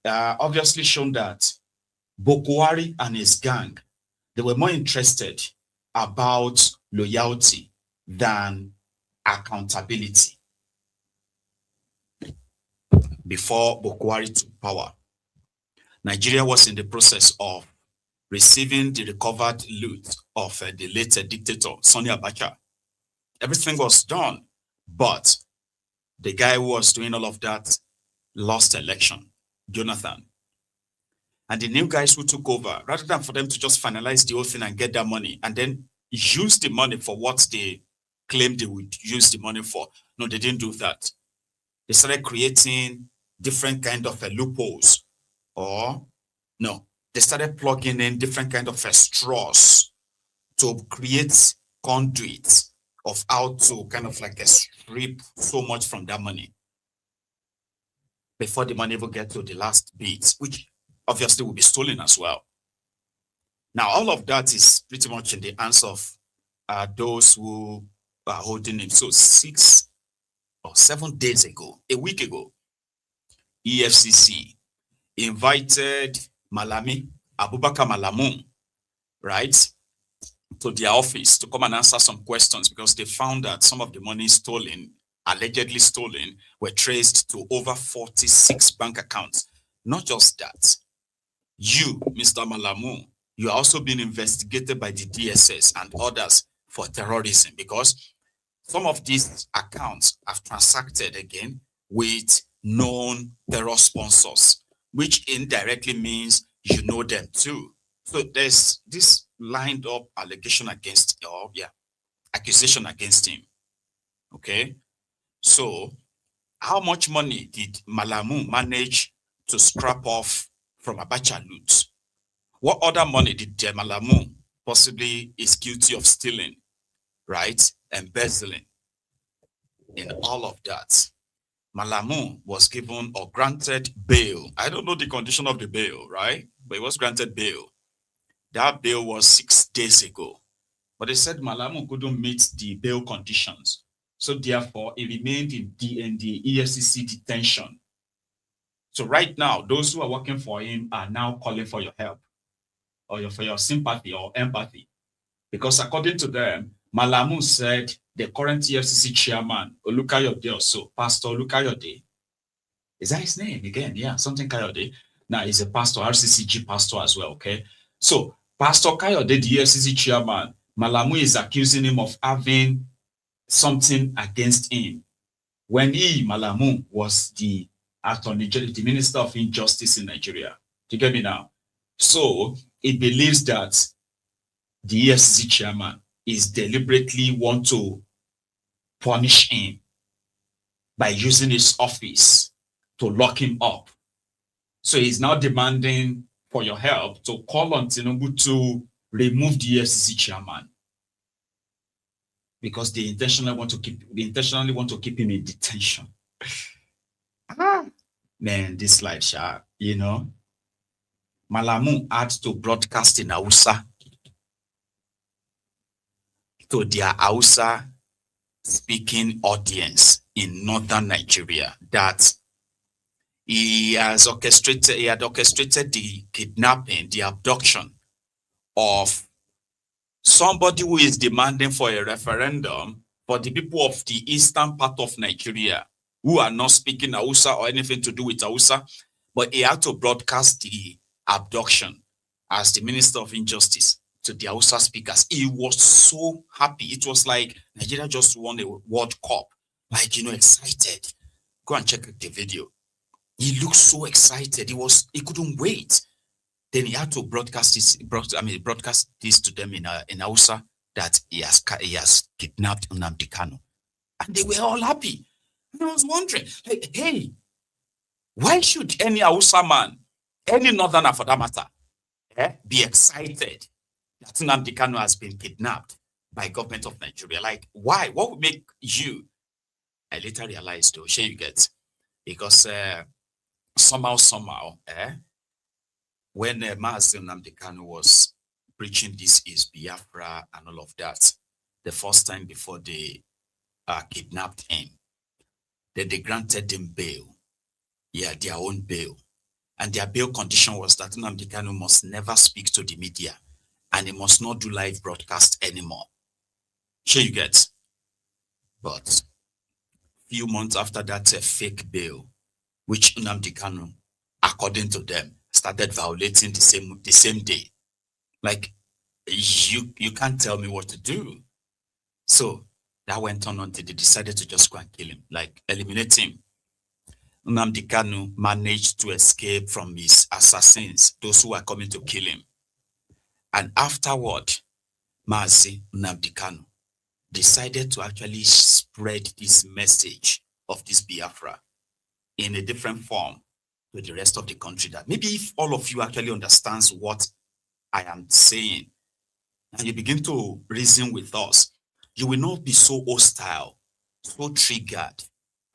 Obviously shown that Bokwari and his gang, they were more interested about loyalty than accountability. Before Bokwari took power, Nigeria was in the process of receiving the recovered loot of the late dictator, Sani Abacha. Everything was done, but the guy who was doing all of that lost election, Jonathan. And the new guys who took over, rather than for them to just finalize the whole thing and get that money and then use the money for what they claimed they would use the money for, no, they didn't do that. They started creating different kind of loopholes, or no, they started plugging in different kind of straws to create conduits of how to kind of like strip so much from that money before the money will get to the last bit, which obviously will be stolen as well. Now, all of that is pretty much in the hands of those who are holding him. So 6 or 7 days ago, a week ago, EFCC invited Malami, Abubakar Malami, right, to their office to come and answer some questions because they found that some of the money stolen, allegedly stolen, were traced to over 46 bank accounts. Not just that, you, Mr. Malami, you are also being investigated by the DSS and others for terrorism because some of these accounts have transacted again with known terror sponsors, which indirectly means you know them too. So there's this lined up allegation against, accusation against him. Okay, so how much money did Malami manage to scrap off from Abacha loot? What other money did Malami possibly is guilty of stealing, right? Embezzling. In all of that, Malami was given or granted bail. I don't know the condition of the bail, right? But he was granted bail. That bail was 6 days ago. But they said Malami couldn't meet the bail conditions. So therefore, he remained in the EFCC detention. So right now, those who are working for him are now calling for your help or for your sympathy or empathy. Because according to them, Malami said the current EFCC chairman, Olukayode also, Pastor Olukayode, is that his name again? Yeah, something Kayode. Now he's a pastor, RCCG pastor as well, okay? So Pastor Kayode, the EFCC chairman, Malami is accusing him of having something against him when he, Malami, was the Attorney General, the Minister of Injustice in Nigeria. Do you get me now? So he believes that the EFCC chairman is deliberately want to punish him by using his office to lock him up. So he's now demanding for your help to call on Tinubu to remove the EFCC chairman because they intentionally want to keep him in detention. Man, this life, you know. Malamu had to broadcast in Hausa to their Hausa speaking audience in northern Nigeria that he had orchestrated the kidnapping, the abduction of somebody who is demanding for a referendum for the people of the eastern part of Nigeria who are not speaking Hausa or anything to do with Hausa, but he had to broadcast the abduction as the Minister of Injustice to the Hausa speakers. He was so happy. It was like Nigeria just won a World Cup, like, you know, excited. Go and check the video. He looked so excited. He couldn't wait. Then he had to broadcast this to them in Hausa that he has kidnapped Nnamdi Kanu. And they were all happy. And I was wondering, like, hey, why should any Hausa man, any northerner for that matter, be excited that Nnamdi Kanu has been kidnapped by government of Nigeria? Like, why? What would make you? I later realized, though, you get, because somehow, when Mazi Nnamdi Kanu was preaching this is Biafra and all of that, the first time before they kidnapped him, they granted him bail. Yeah, their own bail. And their bail condition was that Nnamdi Kanu must never speak to the media and he must not do live broadcast anymore. Sure you get? But few months after that fake bail, which Nnamdi Kanu, according to them, started violating the same day. Like, you can't tell me what to do. So that went on until they decided to just go and kill him, like eliminate him. Nnamdi Kanu managed to escape from his assassins, those who were coming to kill him. And afterward, Mazi Nnamdi Kanu decided to actually spread this message of this Biafra in a different form to the rest of the country, that maybe if all of you actually understands what I am saying and you begin to reason with us, you will not be so hostile, so triggered,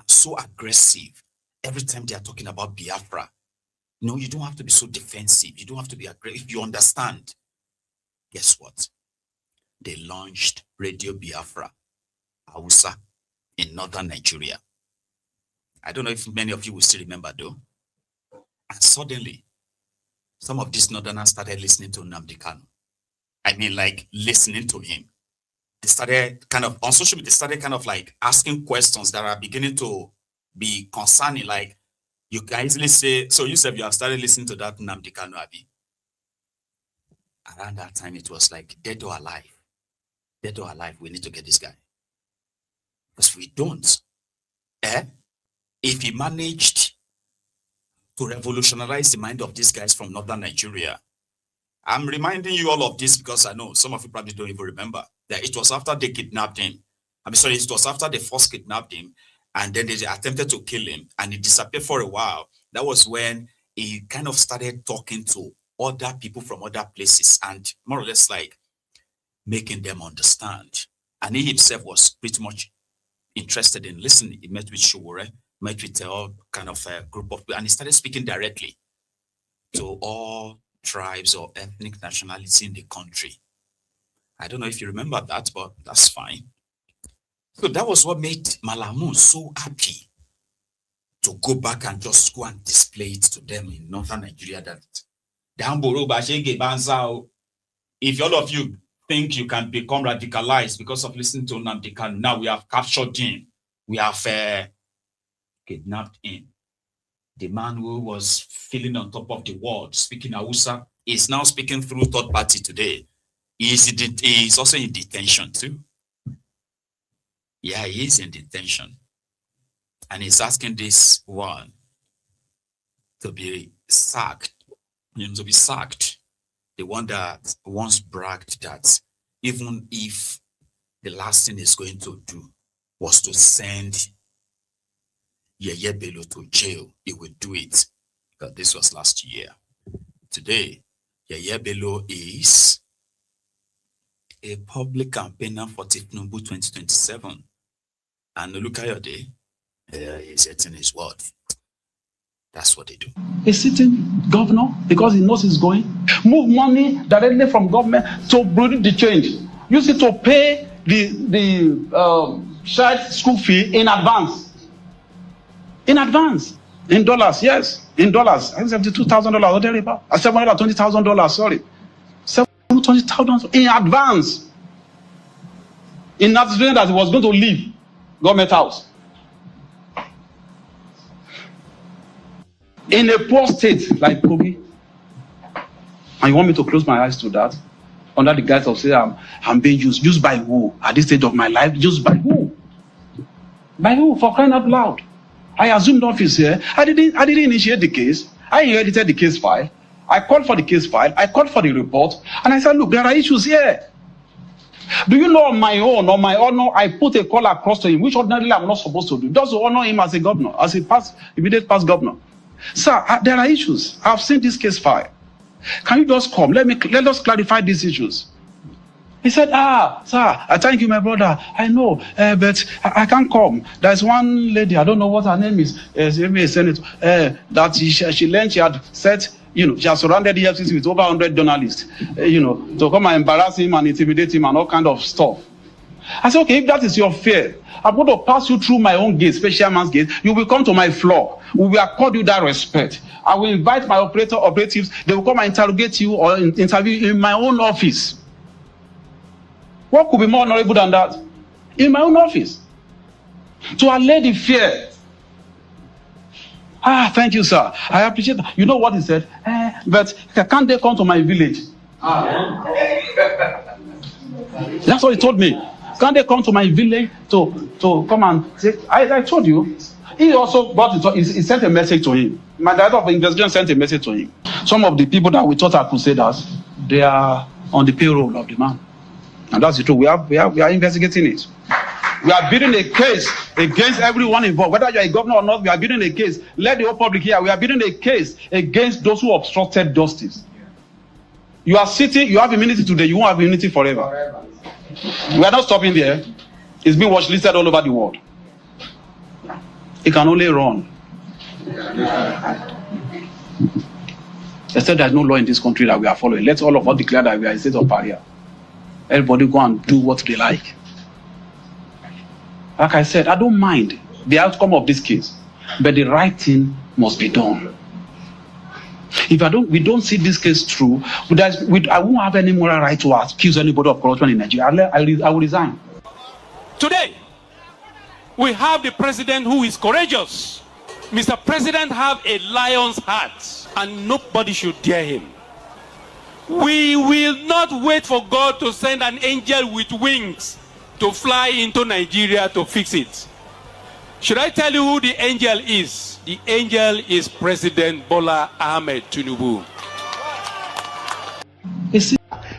so aggressive every time they are talking about Biafra. No, you don't have to be so defensive. You don't have to be aggressive. If you understand, guess what? They launched Radio Biafra, Hausa, in northern Nigeria. I don't know if many of you will still remember though. And suddenly, some of these northerners started listening to Nnamdi Kanu. I mean, like, listening to him. They started kind of, on social media, they started kind of like asking questions that are beginning to be concerning. Like, you can easily say, so you said you have started listening to that Nnamdi Kanu, Abi. Around that time, it was like, dead or alive. Dead or alive, we need to get this guy. Because if we don't, if he managed to revolutionize the mind of these guys from northern Nigeria, I'm reminding you all of this because I know some of you probably don't even remember that it was after they kidnapped him. It was after they first kidnapped him and then they attempted to kill him and he disappeared for a while. That was when he kind of started talking to other people from other places and more or less like making them understand. And he himself was pretty much interested in listening. He met with Showore, met with all kind of a group of people, and he started speaking directly to all tribes or ethnic nationality in the country. I don't know if you remember that, but that's fine. So that was what made Malamu so happy to go back and just go and display it to them in northern Nigeria that if all of you think you can become radicalized because of listening to Nnamdi Kanu, now we have captured him. We have kidnapped him. The man who was feeling on top of the world, speaking Hausa, is now speaking through third party today. He is also in detention too. Yeah, he is in detention. And he's asking this one to be sacked. To be sacked. the one that once bragged that even if the last thing he's going to do was to send Yeye Bello to jail, he would do it. But this was last year. Today, Yeye Bello is a public campaigner for Tinubu 2027. And Olukayode is setting his word. That's what they do. A sitting governor, because he knows he's going, move money directly from government to produce the change. Use it to pay the child school fee in advance. In advance. In dollars, yes. In dollars. $72,000 or thereabout. $720,000, sorry. $720,000 in advance. In Nigerian that he was going to leave government house. In a poor state like Kogi, and you want me to close my eyes to that, under the guise of saying I'm being used. Used by who? At this stage of my life, used by who? By who? For crying out loud. I assumed office here. I didn't initiate the case. I inherited the case file. I called for the case file. I called for the report. And I said, look, there are issues here. Do you know on my own, on my honor, I put a call across to him, which ordinarily I'm not supposed to do, just to honor him as a governor, as a immediate past governor. Sir, there are issues. I've seen this case file. Can you just come? Let us clarify these issues. He said, sir, I thank you, my brother. I know, but I can't come. There's one lady, I don't know what her name is, that she learned she had set, she has surrounded the EFCC with over 100 journalists, to come and embarrass him and intimidate him and all kind of stuff. I said, okay, if that is your fear, I'm going to pass you through my own gate, special man's gate. You will come to my floor. We will accord you that respect. I will invite my operatives. They will come and interrogate you or interview you in my own office. What could be more honorable than that? In my own office. To allay the fear. Thank you, sir. I appreciate that. You know what he said? But can't they come to my village? That's what he told me. Can't they come to my village to come and say, I told you. He also he sent a message to him. My director of investigation sent a message to him. Some of the people that we thought are crusaders, they are on the payroll of the man. And that's the truth. We are investigating it. We are building a case against everyone involved. Whether you are a governor or not, we are building a case. Let the whole public hear. We are building a case against those who obstructed justice. You are sitting, you have immunity today, you won't have immunity forever. We are not stopping there. It's been watch listed all over the world. It can only run. They said there's no law in this country that we are following. Let's all of us declare that we are a state of barrier. Everybody go and do what they like. Like I said, I don't mind the outcome of this case, but the right thing must be done. If we don't see this case through, I won't have any moral right to accuse anybody of corruption in Nigeria. I will resign. Today, we have the president who is courageous. Mr. President have a lion's heart, and nobody should dare him. We will not wait for God to send an angel with wings to fly into Nigeria to fix it. Should I tell you who the angel is? The angel is President Bola Ahmed Tinubu.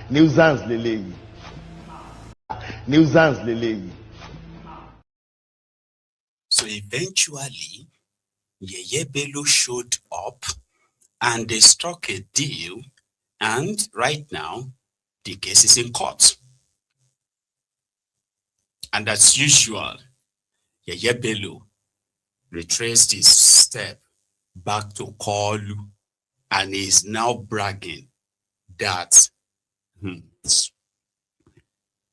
Nuisance leleyi. Nuisance leleyi. So eventually, Yeye Bello showed up and they struck a deal. And right now, the case is in court. And as usual, Yeye Bello retraced his step back to Kolu and is now bragging that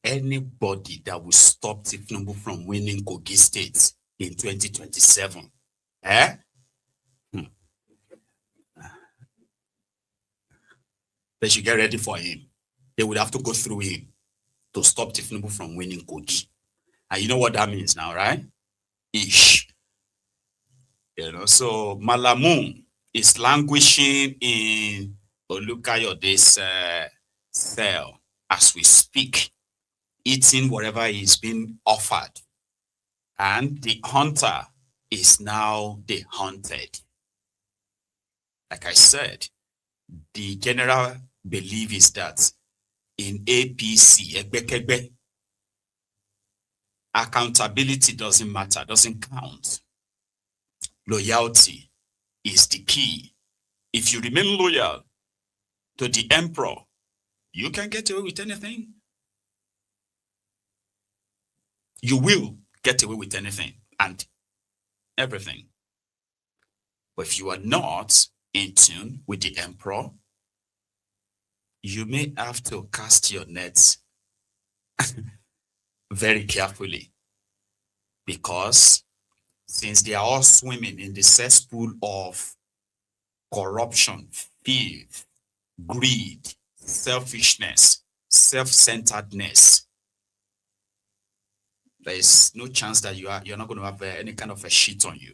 anybody that will stop Tinubu from winning Kogi State in 2027, they should get ready for him. They would have to go through him to stop Tinubu from winning Kogi. And you know what that means now, right? Ish. So Malamu is languishing in Olukayode's cell as we speak, eating whatever is being offered. And the hunter is now the hunted. Like I said, the general believe is that in APC, Egbekegbe, accountability doesn't matter, doesn't count. Loyalty is the key. If you remain loyal to the emperor, you can get away with anything. You will get away with anything and everything. But if you are not in tune with the emperor, you may have to cast your nets very carefully, because since they are all swimming in the cesspool of corruption, filth, greed, selfishness, self-centeredness, there is no chance that you're not going to have any kind of a shit on you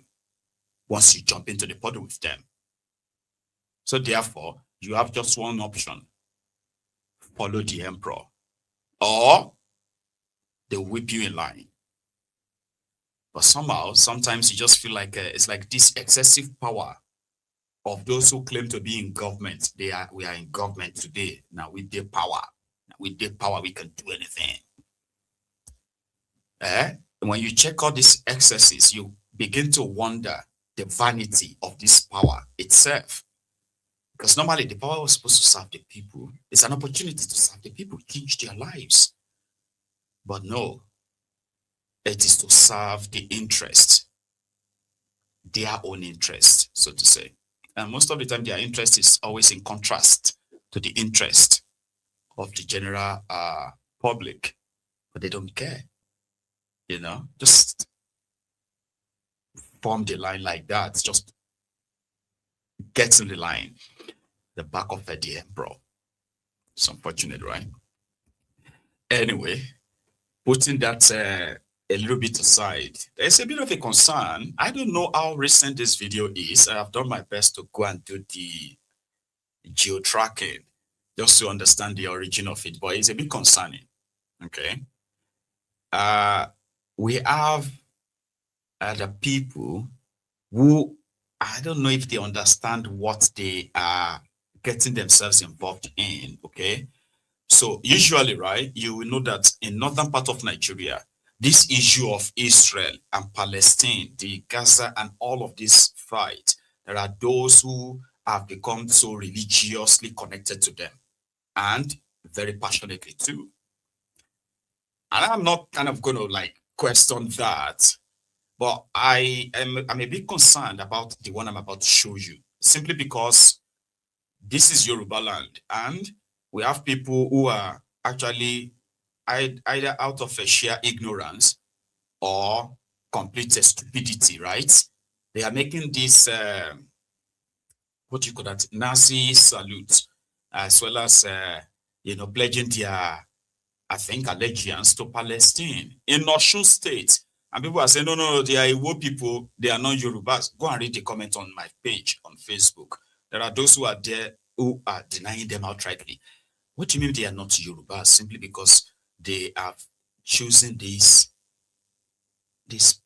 once you jump into the puddle with them. So therefore, you have just one option: follow the emperor, or they whip you in line. But somehow, sometimes you just feel like it's like this excessive power of those who claim to be in government. We are in government today. Now with their power, we can do anything. When you check all these excesses, you begin to wonder the vanity of this power itself. Because normally the power was supposed to serve the people. It's an opportunity to serve the people, change their lives. But no, it is to serve the interest, their own interest, so to say. And most of the time, their interest is always in contrast to the interest of the general public. But they don't care. You know, just form the line like that. Just get in the line. The back of the emperor. It's unfortunate, right? Anyway, putting that a little bit aside, there's a bit of a concern. I don't know how recent this video is. I have done my best to go and do the geo-tracking just to understand the origin of it, but it's a bit concerning. Okay. We have other people who, I don't know if they understand what they are getting themselves involved in. Okay. So usually, right, you will know that in northern part of Nigeria, this issue of Israel and Palestine, the Gaza and all of this fight, there are those who have become so religiously connected to them and very passionately too. And I'm not kind of going to like question that, but I'm a bit concerned about the one I'm about to show you, simply because this is Yoruba land and we have people who are actually either out of a sheer ignorance or complete stupidity, right? They are making this, what do you call that, Nazi salute, as well as, pledging their, I think, allegiance to Palestine in Osun State. And people are saying, no, they are Igbo people, they are not Yorubas. Go and read the comment on my page on Facebook. There are those who are there who are denying them outrightly. What do you mean they are not Yorubas? Simply because they have chosen this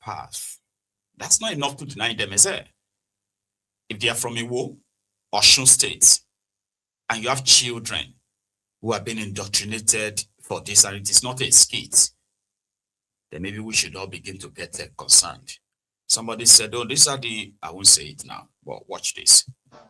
path. That's not enough to deny them, is it? If they are from Igbo, Osun State, and you have children who have been indoctrinated for this, and it is not a skit, then maybe we should all begin to get concerned. Somebody said, oh, these are the, I won't say it now, but watch this.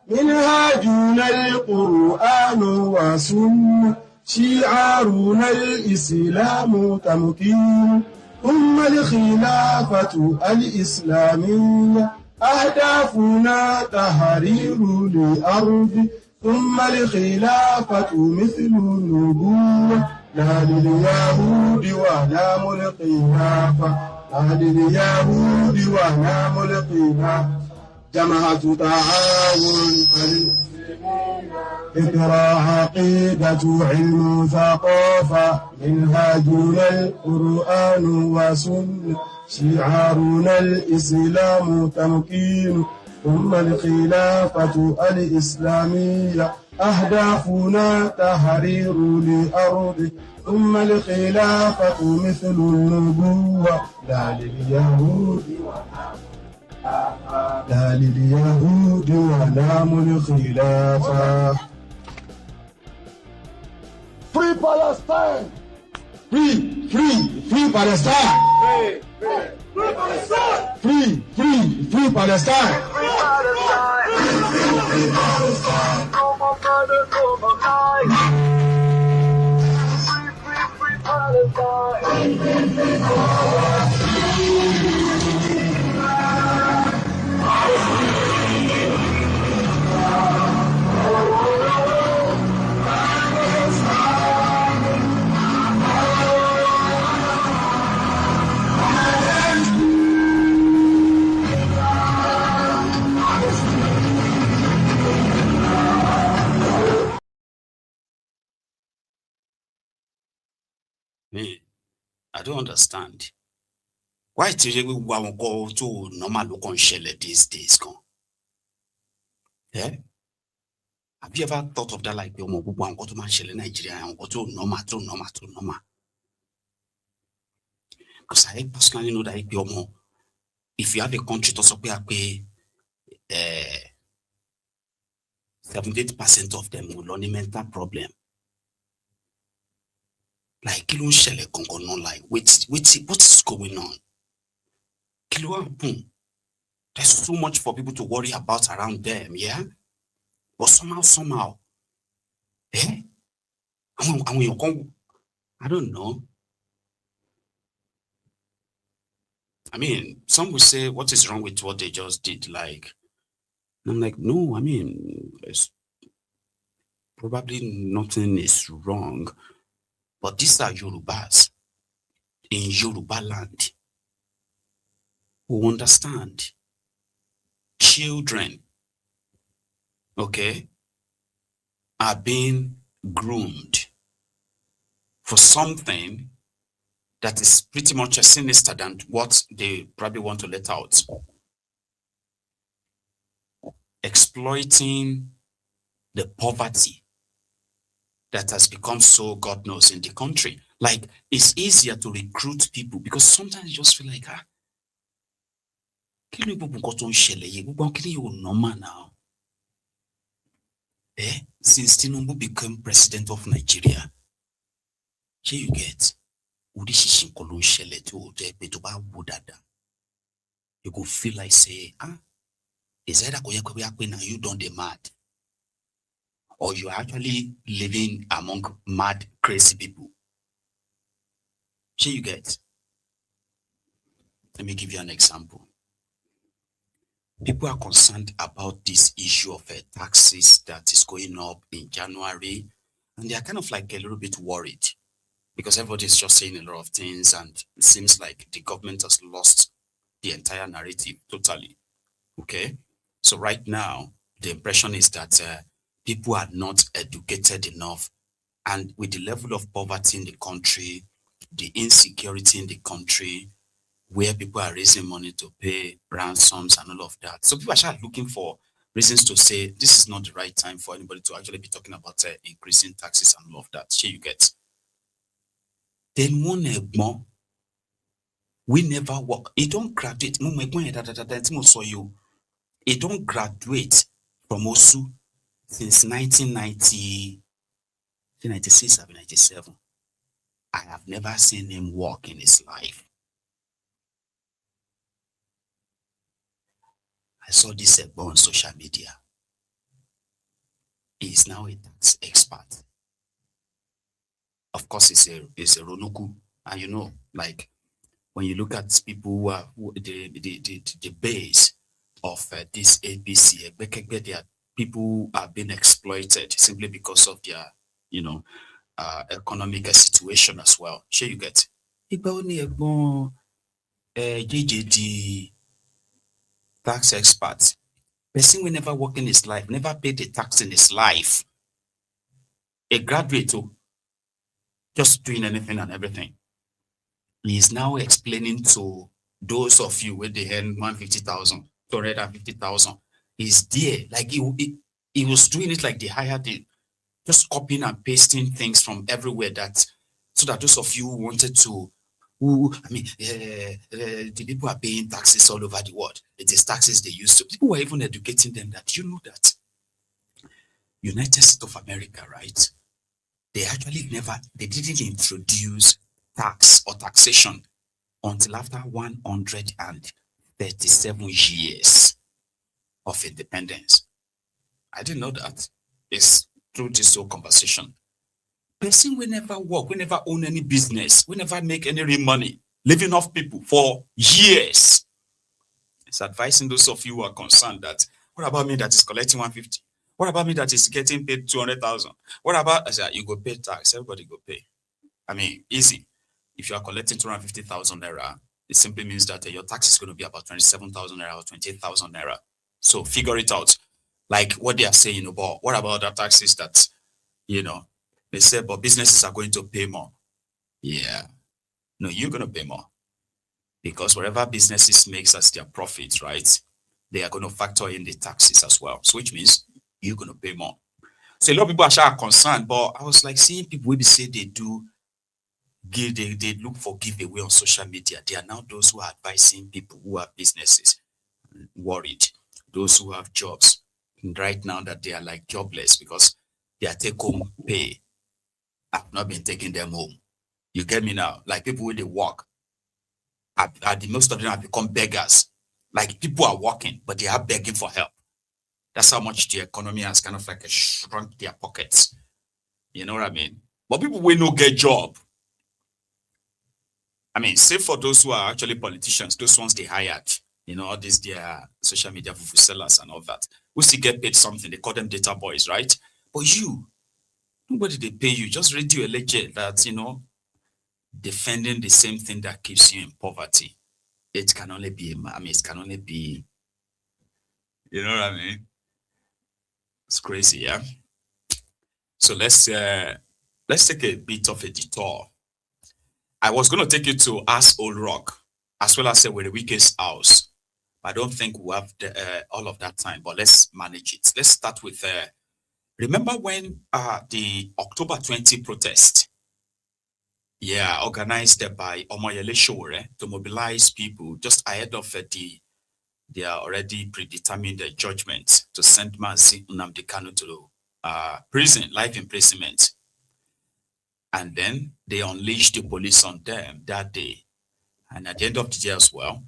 منهاجنا القرآن وسنة شعارنا الإسلام تمكين ثم الخلافة الإسلامية أهدافنا تحرير الأرض ثم الخلافة مثل النبوة لا لليهود ولا ملقيها لا لليهود ولا ملقيها جماعة تعاون إقرا عقيدة علم ثقافة منهاجنا القرآن وسنة شعارنا الإسلام تمكين ثم الخلافة الإسلامية أهدافنا تحرير الأرض ثم الخلافة مثل النبوة لا لليهود ولا الخلافة. Free Palestine! Free Palestine! Free Palestine! Free Palestine! Free Palestine! No more murder, no more lies! Free Palestine! I don't understand. Why do you go to normal local shell these days? Yeah? Have you ever thought of that like go to man shell in Nigeria and go to normal? Because I personally know that if you have a country to pay 78% of them will only mental problem. Like kilo shell like what is going on? Kilo boom. There's so much for people to worry about around them, yeah? But somehow, I don't know. I mean, some will say, what is wrong with what they just did? Like, and I'm like, no, I mean, it's probably nothing is wrong. But these are Yorubas in Yoruba land who understand. Children, okay, are being groomed for something that is pretty much sinister than what they probably want to let out. Exploiting the poverty that has become so God knows in the country. Like, it's easier to recruit people because sometimes you just feel like, normal now. Since Tinubu became president of Nigeria, here you get you go feel like say, is that now you don't the mad? Or you're actually living among mad, crazy people. Here you get. Let me give you an example. People are concerned about this issue of taxes that is going up in January, and they are kind of like a little bit worried because everybody's just saying a lot of things, and it seems like the government has lost the entire narrative totally. Okay, so right now the impression is that people are not educated enough, and with the level of poverty in the country, the insecurity in the country, where people are raising money to pay ransoms and all of that. So people are actually looking for reasons to say this is not the right time for anybody to actually be talking about increasing taxes and all of that. Here you get. Then one more, we never work. It don't graduate. It don't graduate from OSU since 1996 or 97. I have never seen him work in his life. I saw this on social media. He is now a tax expert. Of course, it's a Ronoku. And you know, like when you look at people who are the base of this APC, there are people who are being exploited simply because of their, economic situation as well. Sure, you get. JJD tax expert. Person will never work in his life, never paid a tax in his life. A graduate who just doing anything and everything. He is now explaining to those of you where they earn 150,000, 250,000. He's there, like he was doing it like they hired him, just copying and pasting things from everywhere so that those of you who wanted to, the people are paying taxes all over the world. It is taxes they used to. People were even educating them that, you know that United States of America, right? they didn't introduce tax or taxation until after 137 years of independence. I didn't know that. It's through this whole conversation. Person will never work, we never own any business, we never make any real money, living off people for years. It's advising those of you who are concerned that, what about me that is collecting 150? What about me that is getting paid 200,000? What about, I said, you go pay tax, everybody go pay. I mean, easy. If you are collecting 250,000 naira, it simply means that your tax is going to be about 27,000 naira or 28,000 naira. So figure it out. Like what they are saying about, what about the taxes that, they say, but businesses are going to pay more. Yeah. No, you're going to pay more. Because whatever businesses makes as their profits, right, they are going to factor in the taxes as well. So which means you're going to pay more. So a lot of people are concerned, but I was like seeing people maybe say they look for giveaway on social media. They are now those who are advising people who have businesses worried, those who have jobs. And right now that they are like jobless because their take-home pay have not been taking them home. You get me now? Like people with they work, most of them have become beggars. Like people are working, but they are begging for help. That's how much the economy has kind of like shrunk their pockets. You know what I mean? But people will not get job. I mean, save for those who are actually politicians, those ones they hired, all these their social media sellers and all that, who still get paid something. They call them data boys, right? But nobody they pay you. Just radio a legend that, defending the same thing that keeps you in poverty. It can only be, it can only be, you know what I mean? It's crazy, yeah? So let's take a bit of a detour. I was going to take you to Ask Old Rock, as well as where the weakest house. I don't think we have all of that time, but let's manage it. Let's start with, remember when the October 20 protest, organized by Omoyele Sowore to mobilize people just ahead of they are already predetermined judgment to send Mazi Nnamdi Kanu to prison, life imprisonment. And then they unleashed the police on them that day. And at the end of the day as well,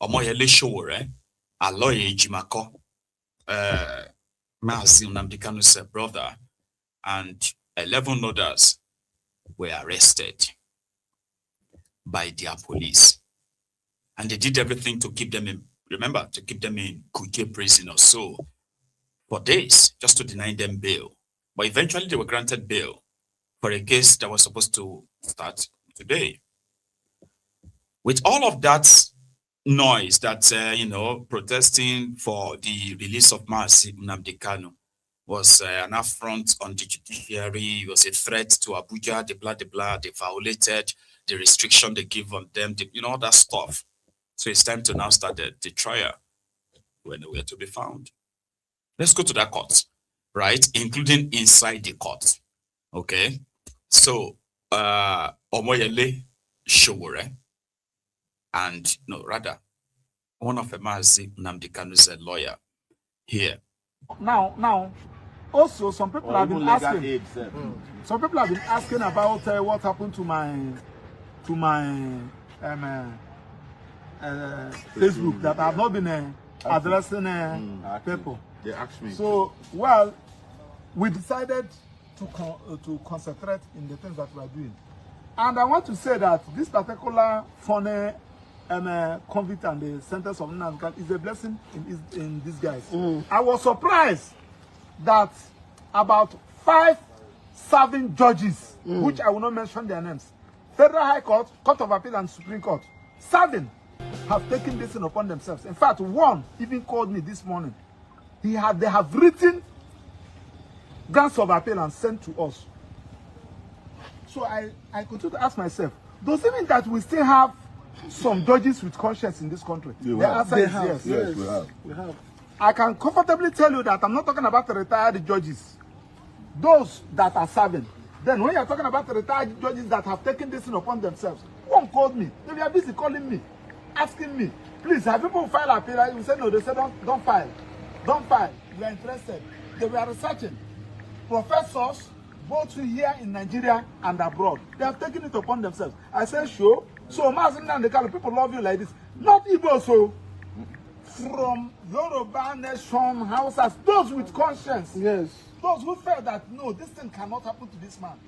Omoyele Sowore, Aloye Jimako, Mazi Nnamdi Kanu's brother, and 11 others were arrested by their police. And they did everything to keep them in, to keep them in Kuje prison or so for days, just to deny them bail. But eventually they were granted bail for a case that was supposed to start today. With all of that noise that, protesting for the release of Mazi Nnamdi Kanu was an affront on the judiciary, it was a threat to Abuja, they violated the restriction they give on them, all that stuff. So it's time to now start the trial when they were to be found. Let's go to that court, right? Including inside the court. Okay. So Omoyele Sowore and one of Mazi Nnamdi Kanu's lawyer here. Now, also some people have been asking. Some people have been asking about what happened to my Facebook that I have not been addressing people. They asked me. So, well, we decided to concentrate in the things that we are doing. And I want to say that this particular funny convict and the sentence of Nnamdi Kanu is a blessing in disguise. I was surprised that about 5 serving judges, which I will not mention their names, Federal High Court, Court of Appeal, and Supreme Court, serving, have taken this upon themselves. In fact, one even called me this morning. They have written grants of appeal and sent to us. So I continue to ask myself, does it mean that we still have some judges with conscience in this country? The answer is yes. Yes, we have. I can comfortably tell you that I'm not talking about the retired judges, those that are serving. Then when you're talking about the retired judges that have taken this upon themselves, one called me. They were busy calling me, asking me, please, have people file appeal? We said no. They said don't file. Don't file. We are interested. They were researching. Professors, both here in Nigeria and abroad. They have taken it upon themselves. I said, sure. So, and the kind of people love you like this. Not Igbo, so from Yoruba nation houses, those with conscience. Yes. Those who felt that, no, this thing cannot happen to this man.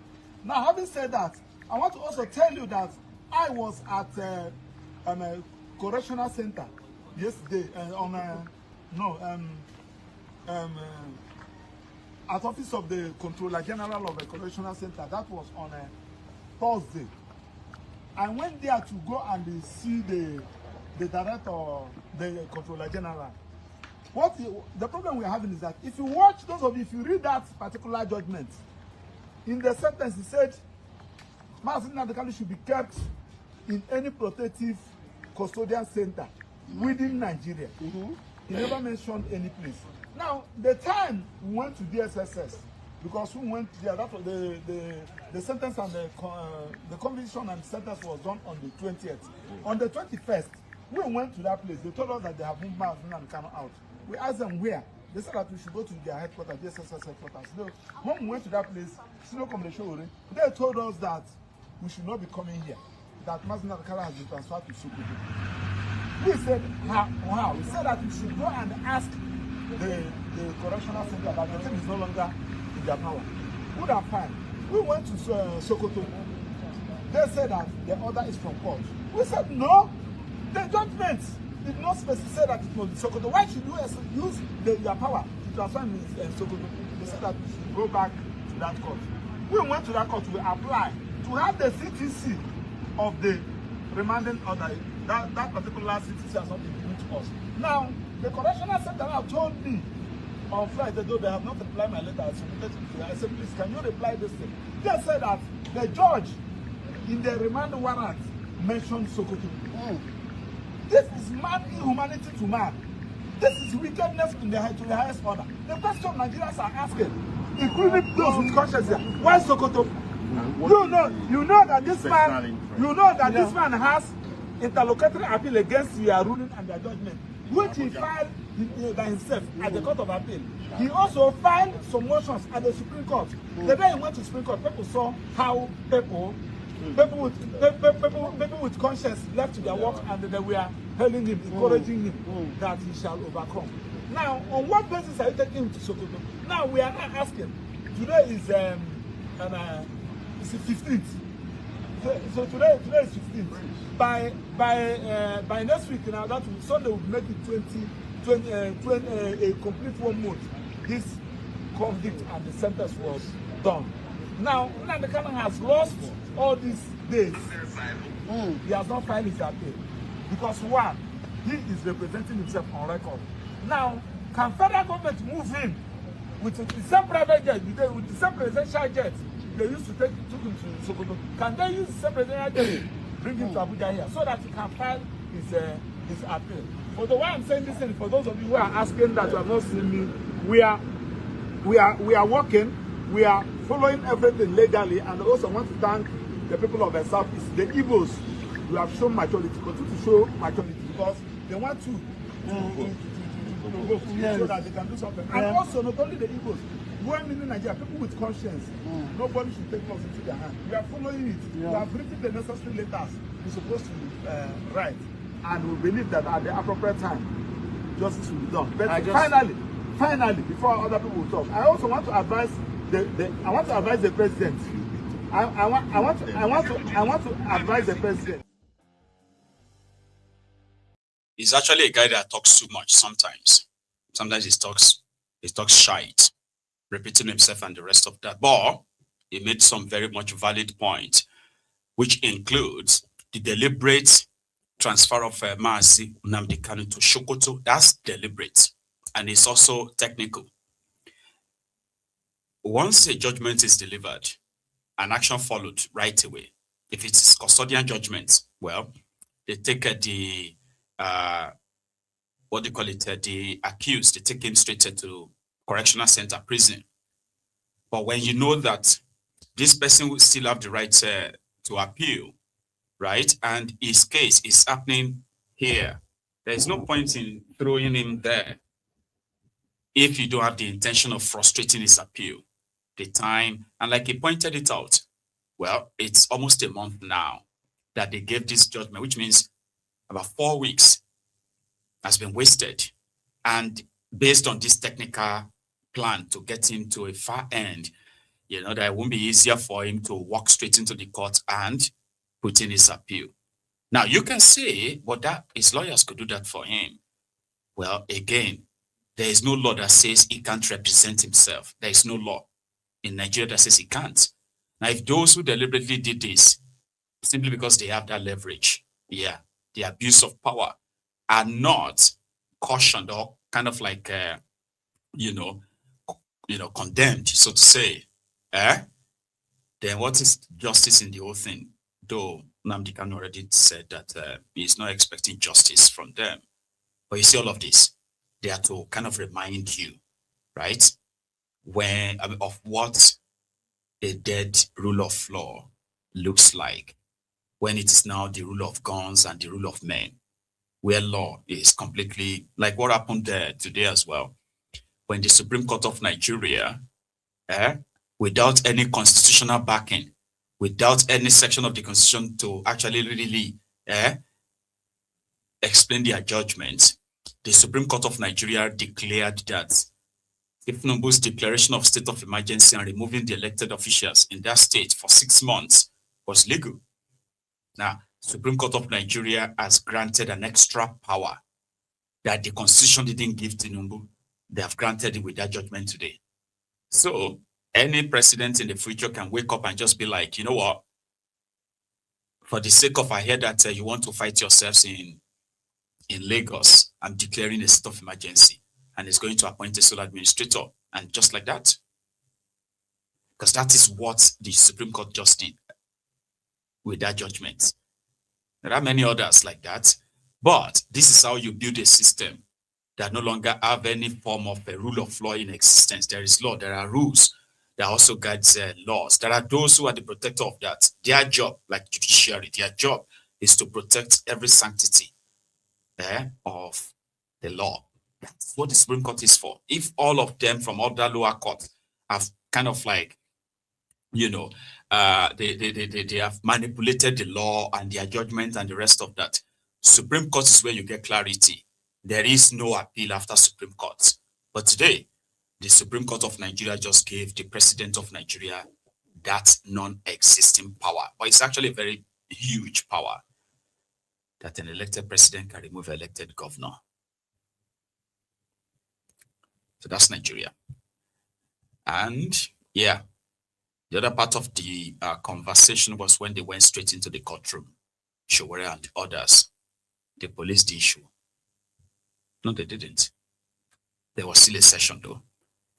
Now, having said that, I want to also tell you that I was at a correctional center yesterday at office of the Controller General of the Correctional Center. That was on a Thursday. I went there to go and see the director, the Controller General. The problem we're having is that if you watch, those of you, if you read that particular judgment, in the sentence he said, Mazin Nadekali should be kept in any protective custodian center within Nigeria. He never mentioned any place. Now, the time we went to DSSS, because we went there, that was the sentence and the conviction and sentence was done on the 20th. On the 21st, we went to that place. They told us that they have moved Mazin and come out. We asked them where. They said that we should go to their headquarters, DSSS headquarters. So, when we went to that place, they told us that we should not be coming here. That Mazin Adekala has been transferred to Sokoto. We said, how? We said that we should go and ask the correctional center that the thing is no longer in their power. Good and fine. We went to Sokoto. They said that the order is from court. We said no. The judgment did not specify that it was Sokoto. Why should you use their power to transfer in Sokoto? They said that we should go back to that court. We went to that court to apply to have the CTC of the remanding order. That particular CTC has not been given to us. Now, the correctional center have told me on Friday, though they have not replied my letter, I said, please, can you reply this thing? They said that the judge in the remand warrant mentioned Sokoto. This is man inhumanity to man. This is wickedness to the highest order. The question Nigerians are asking, including those with conscience here, why Sokoto? You know that this man has interlocutory appeal against your ruling and their judgment, which he filed by himself at the Court of Appeal. He also filed some motions at the Supreme Court. The day he went to Supreme Court, people saw how people with conscience left to their work and they were hailing him, encouraging him that he shall overcome. Now, on what basis are you taking him to Sokoto? Now, we are not asking. Today is it's the 15th. So today is 15th. By next week, now that Sunday will make it 20 a complete 1 month. This convict and the sentence was done. Now, Nnamdi Kanu has lost all these days. He has not filed his appeal because one, he is representing himself on record. Now, can federal government move him with the same private jet, with the same presidential jet they used to took him to Sokoto? Can they use the same presidential jet bring him to Abuja here so that he can file his appeal? For the way I'm saying this, and for those of you who are asking that you have not seen me, we are working, we are following everything legally, and also want to thank the people of the Southeast, the Igbos. You have shown maturity, continue to show maturity because they want to so that they can do something. And also, not only the Igbos, when in Nigeria, people with conscience, nobody should take laws into their hand. We are following it. We have written the necessary letters we're supposed to write, and we believe that at the appropriate time, justice will be done. But finally, before other people will talk, I also want to advise the president. I want to advise the president. He's actually a guy that talks too much sometimes. Sometimes he talks shite, repeating himself and the rest of that. But he made some very much valid points, which includes the deliberate transfer of Mazi Nnamdi Kanu to Sokoto. That's deliberate. And it's also technical. Once a judgment is delivered, an action followed right away. If it's custodian judgment, well, they take the accused, they take him straight to correctional center, prison. But when you know that this person will still have the right to appeal, right? And his case is happening here, there is no point in throwing him there if you don't have the intention of frustrating his appeal. the time. And like he pointed it out, well, it's almost a month now that they gave this judgment, which means about 4 weeks has been wasted. And based on this technical plan to get him to a far end, you know, that it won't be easier for him to walk straight into the court and put in his appeal. Now, you can say, but that his lawyers could do that for him. Well, again, there is no law that says he can't represent himself. There is no law in Nigeria that says he can't. Now, if those who deliberately did this, simply because they have that leverage, yeah, the abuse of power, are not cautioned or kind of like, condemned, so to say, then what is justice in the whole thing? Though Nnamdi Kanu already said that he's not expecting justice from them. But you see all of this, they are to kind of remind you, right, of what a dead rule of law looks like when it is now the rule of guns and the rule of men, where law is completely, like what happened there today as well, when the Supreme Court of Nigeria, without any constitutional backing, without any section of the Constitution to actually really explain their judgment, the Supreme Court of Nigeria declared that Tinubu's declaration of state of emergency and removing the elected officials in that state for 6 months was legal. Now, Supreme Court of Nigeria has granted an extra power that the Constitution didn't give Tinubu. They have granted it with that judgment today. So any president in the future can wake up and just be like, you know what? For the sake of, I hear that you want to fight yourselves in Lagos, I'm declaring a state of emergency, and it's going to appoint a sole administrator, and just like that. Because that is what the Supreme Court just did with that judgment. There are many others like that, but this is how you build a system that no longer have any form of a rule of law in existence. There is law, there are rules that also guides laws. There are those who are the protector of that. Their job, like judiciary, their job is to protect every sanctity of the law. That's what the Supreme Court is for. If all of them from other lower courts have kind of like, you know, they have manipulated the law and their judgment and the rest of that, Supreme Court is where you get clarity. There is no appeal after Supreme Court. But today, the Supreme Court of Nigeria just gave the President of Nigeria that non-existing power. But it's actually a very huge power that an elected president can remove an elected governor. So that's Nigeria. And yeah, the other part of the conversation was when they went straight into the courtroom, Showore and others. They policed the issue. No, they didn't. There was still a session though.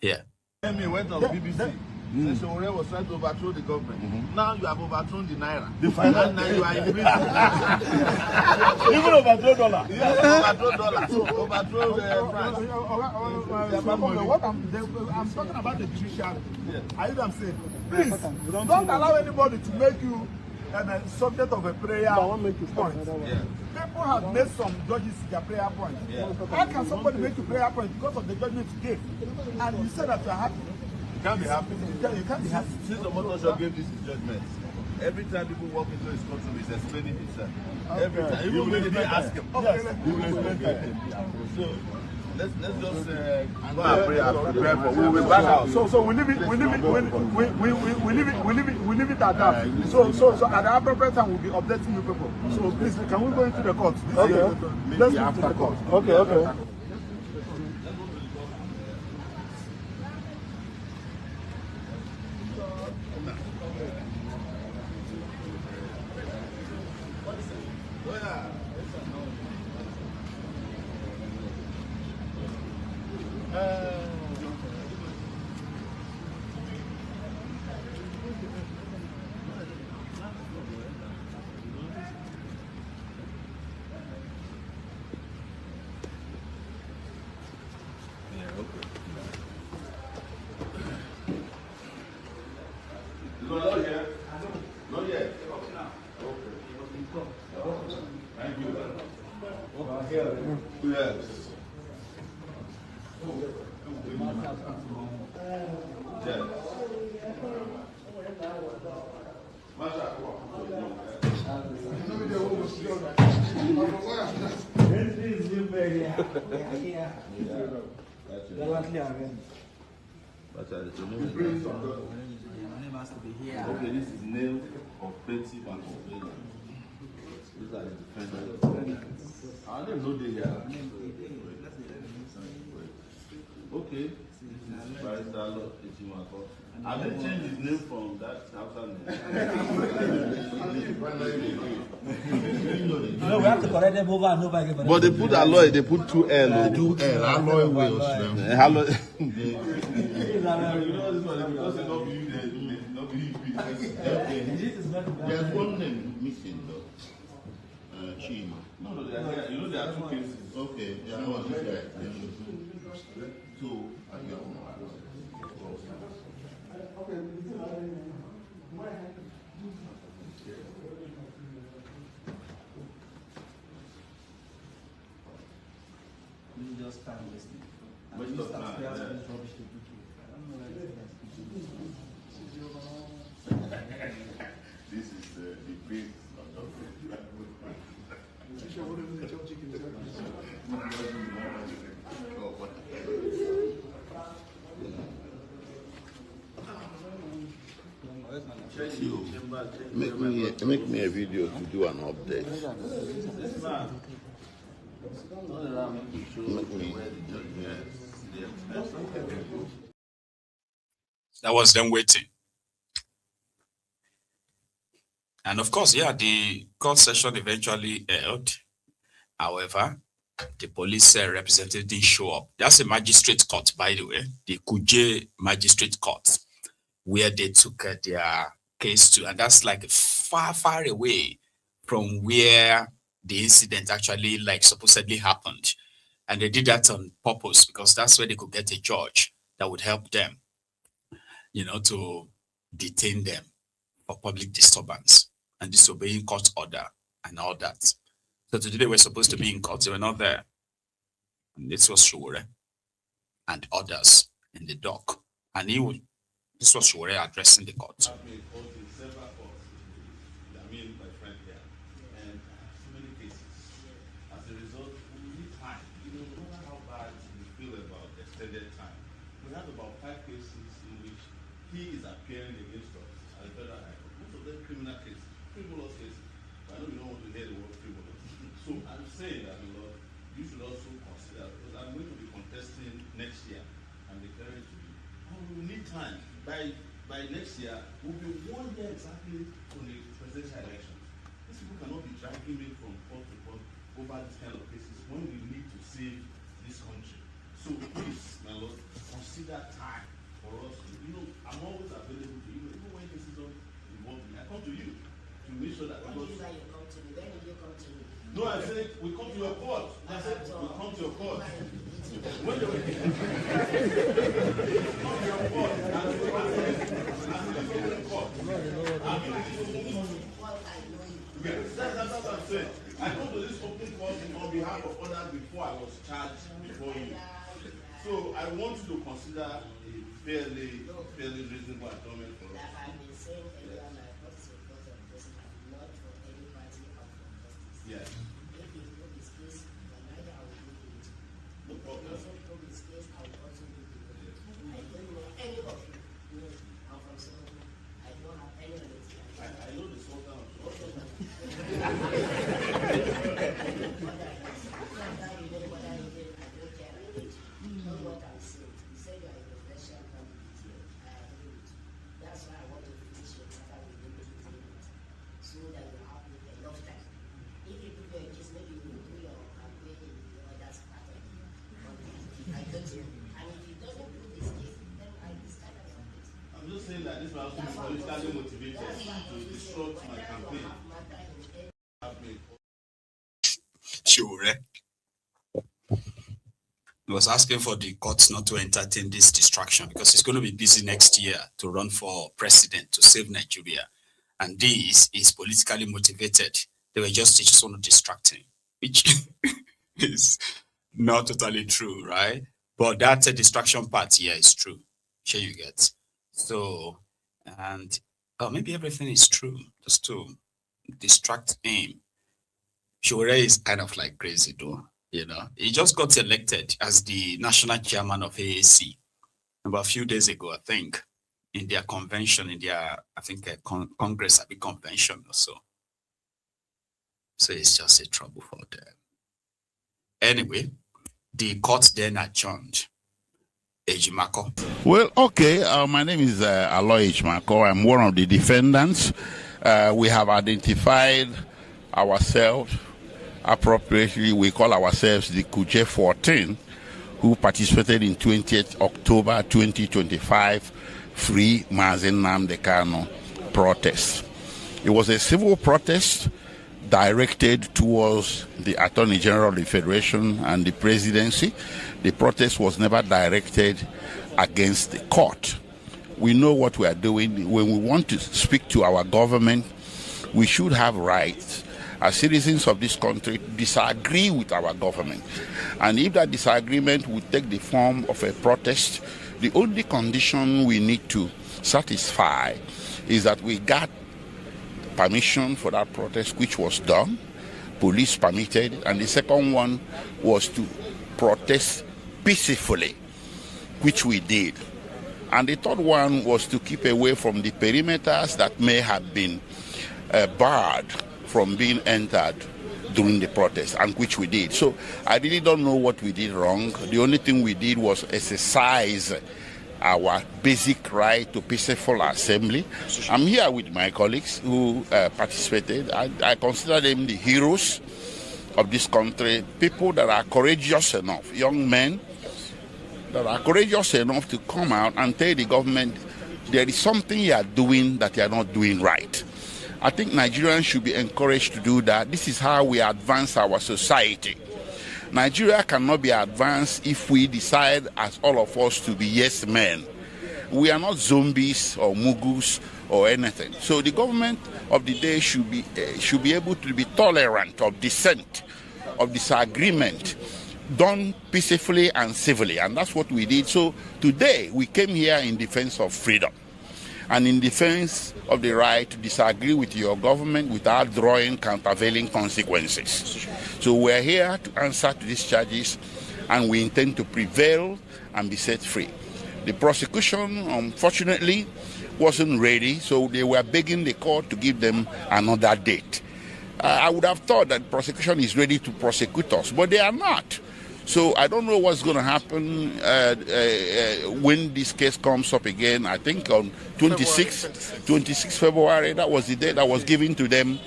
Yeah. Emi went on BBC. Showore was trying to overthrow the government. Now you have overthrown the naira. And now you are in prison. Even overthrow dollar. Yeah, overthrow dollar. So overthrow France. What I'm talking about the judiciary. I hear them say, please don't allow anybody to make you subject of a prayer point. People have made some judges their prayer point. How can somebody make you prayer point because of the judgment you gave? And you said that you are happy. You can't be happy. You can't be happy. Since the Motor gave this judgment, every time people walk into his courtroom, he's explaining himself. Every time. Even when they didn't ask him. Yes. He will explain it. So let's just go and pray and prepare for. We will be back out. So we leave it. We leave it at that. So at the appropriate time we'll be updating you people. So please, can we go into the court? Okay. Let's go to the court. Okay. Okay, this is name offensive and complaint. These are the defendants. I don't know they are. Okay. Have they changed his name from that outside name? No, we have to correct them over and over again. But they put alloy, they put 2L. 2L, alloy wheels. Alloy. You know this one, because they don't believe there's one name missing though. Chima. No, you know there are 2 cases. Okay, yeah, I know this guy. 2 at your own. Just time listening. Waste of time. This is the base of make me a video to do an update. That was them waiting. And of course, yeah, the court session eventually held. However, the police representative didn't show up. That's a magistrate court, by the way, the Kuje Magistrate Court, where they took their case to, and that's like far, far away from where the incident actually like supposedly happened. And they did that on purpose because that's where they could get a judge that would help them, you know, to detain them for public disturbance and disobeying court order and all that. So today they were supposed to be in court, they were not there. And this was Shure and others in the dock. And this was Shure addressing the court. He is appearing against us at the federal high court. Most of them criminal cases, frivolous cases. But I know you don't want to hear the word frivolous. So I'm saying that, Lord, you should also consider, because I'm going to be contesting next year and declaring to you, we will need time. By next year, we'll be 1 year exactly on the presidential election. These people cannot be dragging me from court to court over this kind of cases when we need to save this country. So please, my Lord, consider time for us. I'm always available to you, even when this is not involved me. I come to you to make sure that. When did you come to me? When did you come to me? No, I said we come to your court. I said we come to your court. When do we come to your court? That's what I'm saying. I come to this open court on behalf of others before I was charged before you. So I want you to consider a fairly reasonable atonement for us. I've been saying earlier, my court is a court of justice, not for any party of justice. Yes. If you prove his case, neither I will do it. No problem. If you prove his case, I will also do it. I don't know any of you. I'm from Sokoto. I don't have any of it. I know the Sultan of Sokoto. What I'm saying, you said you are a professional candidate here. I agree with you. That's why I want to finish your matter within 2 minutes so that you have enough time. If you do your case, maybe you will do your campaign in the other part of the country. I don't know. And if he doesn't do this case, then I discard it. I'm just saying that this will also be politically motivated to disrupt my campaign. Sure. He was asking for the courts not to entertain this distraction because he's going to be busy next year to run for president to save Nigeria. And this is politically motivated. They just want to distract him, which is not totally true, right? But that distraction part here is true. Sure you get. So And maybe everything is true, just to distract him. Shure is kind of like crazy though, you know. He just got elected as the national chairman of AAC about a few days ago, I think, in their convention, in their, I think, Congress, a big convention or so. So it's just a trouble for them. Anyway, the court then adjourned. Ejimako. Well, okay. My name is Aloy Ejimako. I'm one of the defendants. We have identified ourselves appropriately. We call ourselves the Kuje 14, who participated in 20th October 2025 Free Mazi Nnamdi Kanu protest. It was a civil protest directed towards the Attorney General of the Federation and the presidency. The protest was never directed against the court. We know what we are doing. When we want to speak to our government, we should have rights. As citizens of this country, disagree with our government. And if that disagreement would take the form of a protest, the only condition we need to satisfy is that we got permission for that protest, which was done, police permitted, and the second one was to protest peacefully, which we did. And the third one was to keep away from the perimeters that may have been barred from being entered during the protest, and which we did. So I really don't know what we did wrong. The only thing we did was exercise our basic right to peaceful assembly. I'm here with my colleagues who participated. I consider them the heroes of this country, people that are courageous enough, young men that are courageous enough to come out and tell the government there is something you are doing that you are not doing right. I think Nigerians should be encouraged to do that. This is how we advance our society. Nigeria cannot be advanced if we decide as all of us to be yes men. We are not zombies or mugus or anything. So the government of the day should be able to be tolerant of dissent, of disagreement, done peacefully and civilly, and that's what we did. So today we came here in defense of freedom and in defense of the right to disagree with your government without drawing countervailing consequences. So we're here to answer to these charges, and we intend to prevail and be set free. The prosecution, unfortunately, wasn't ready, so they were begging the court to give them another date. I would have thought that prosecution is ready to prosecute us, but they are not. So I don't know what's going to happen when this case comes up again. I think on 26 February, that was the date that was given to them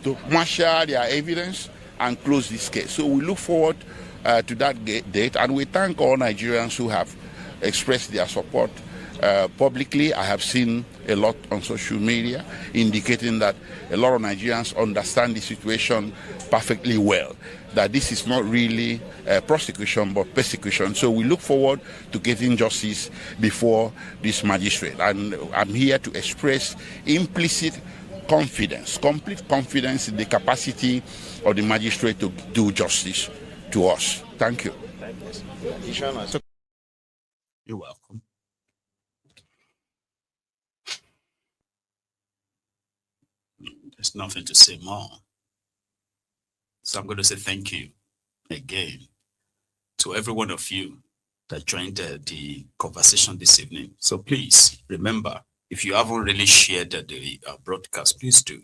to marshal their evidence and close this case. So we look forward to that date, and we thank all Nigerians who have expressed their support publicly. I have seen a lot on social media indicating that a lot of Nigerians understand the situation perfectly well, that this is not really prosecution but persecution. So we look forward to getting justice before this magistrate. And I'm here to express implicit confidence, complete confidence in the capacity of the magistrate to do justice to us. Thank you. You're welcome. There's nothing to say more. So I'm going to say thank you again to every one of you that joined the conversation this evening. So please remember, if you haven't really shared the broadcast, please do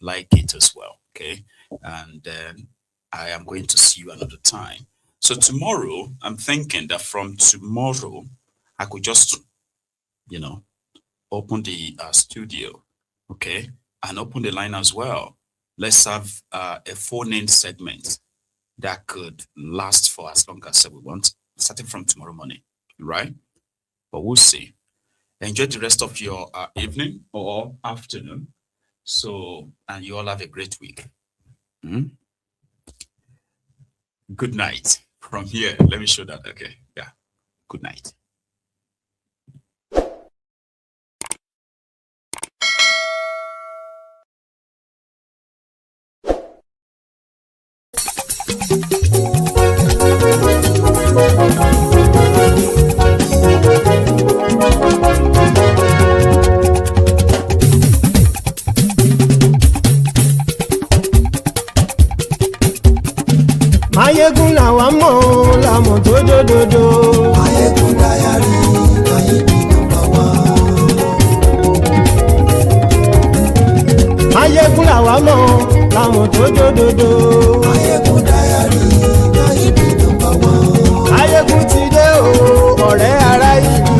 like it as well, okay? And I am going to see you another time. So tomorrow, I'm thinking that from tomorrow, I could just, open the studio, okay? And open the line as well. Let's have a phone-in segment that could last for as long as we want, starting from tomorrow morning, right? But we'll see. Enjoy the rest of your evening or afternoon. So, and you all have a great week. Good night. From here, let me show that. Okay, yeah. Good night. làwa mọ̀ làmọ̀ tó dódòdó. Mayegun diary, Nayibi number one. Mayegun làwa mọ̀ làmọ̀ tó dódòdó. Mayegun diary, Nayibi number one. Mayegun ti dé o ọ̀rẹ́ ará ìlú.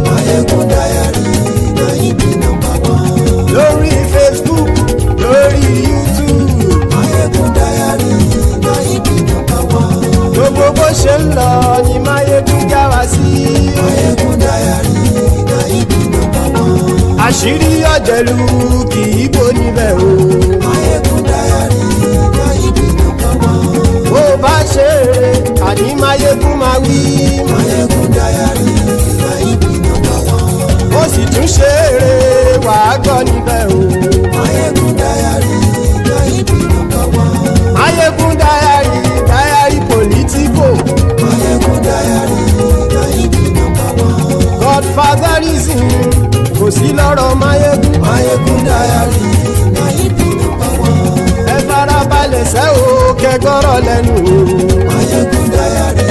Mayegun diary, Nayibi number one. Lórí Facebook lórí YouTube. Mayegun diary, Nayibi number one. Gbogbo bó ṣe ń lọ ni Mayegun já wa sí. Mayegun diary, Nayibi number one. Àṣírí ọ̀jẹ̀lú kì í bò níbẹ̀ o. Mayegun diary, Nayibi number one. Bó bá ṣe eré àní Mayegun máa wí. Mayegun diary, Nayibi number one. Ó sì tún ṣe eré wàá gbọ́ níbẹ̀ o. Mayegun diary, Nayibi number one. Mayegun diary politico. Mayegun diary, Nayibi number one. Godfatherism kò sí lọ́rọ̀ Mayegun. Mayegun diary, Nayibi number one. Ẹ farabalẹ̀ sẹ́ o kẹgọ́rọ̀ lẹ́nu o. Mayegun diary,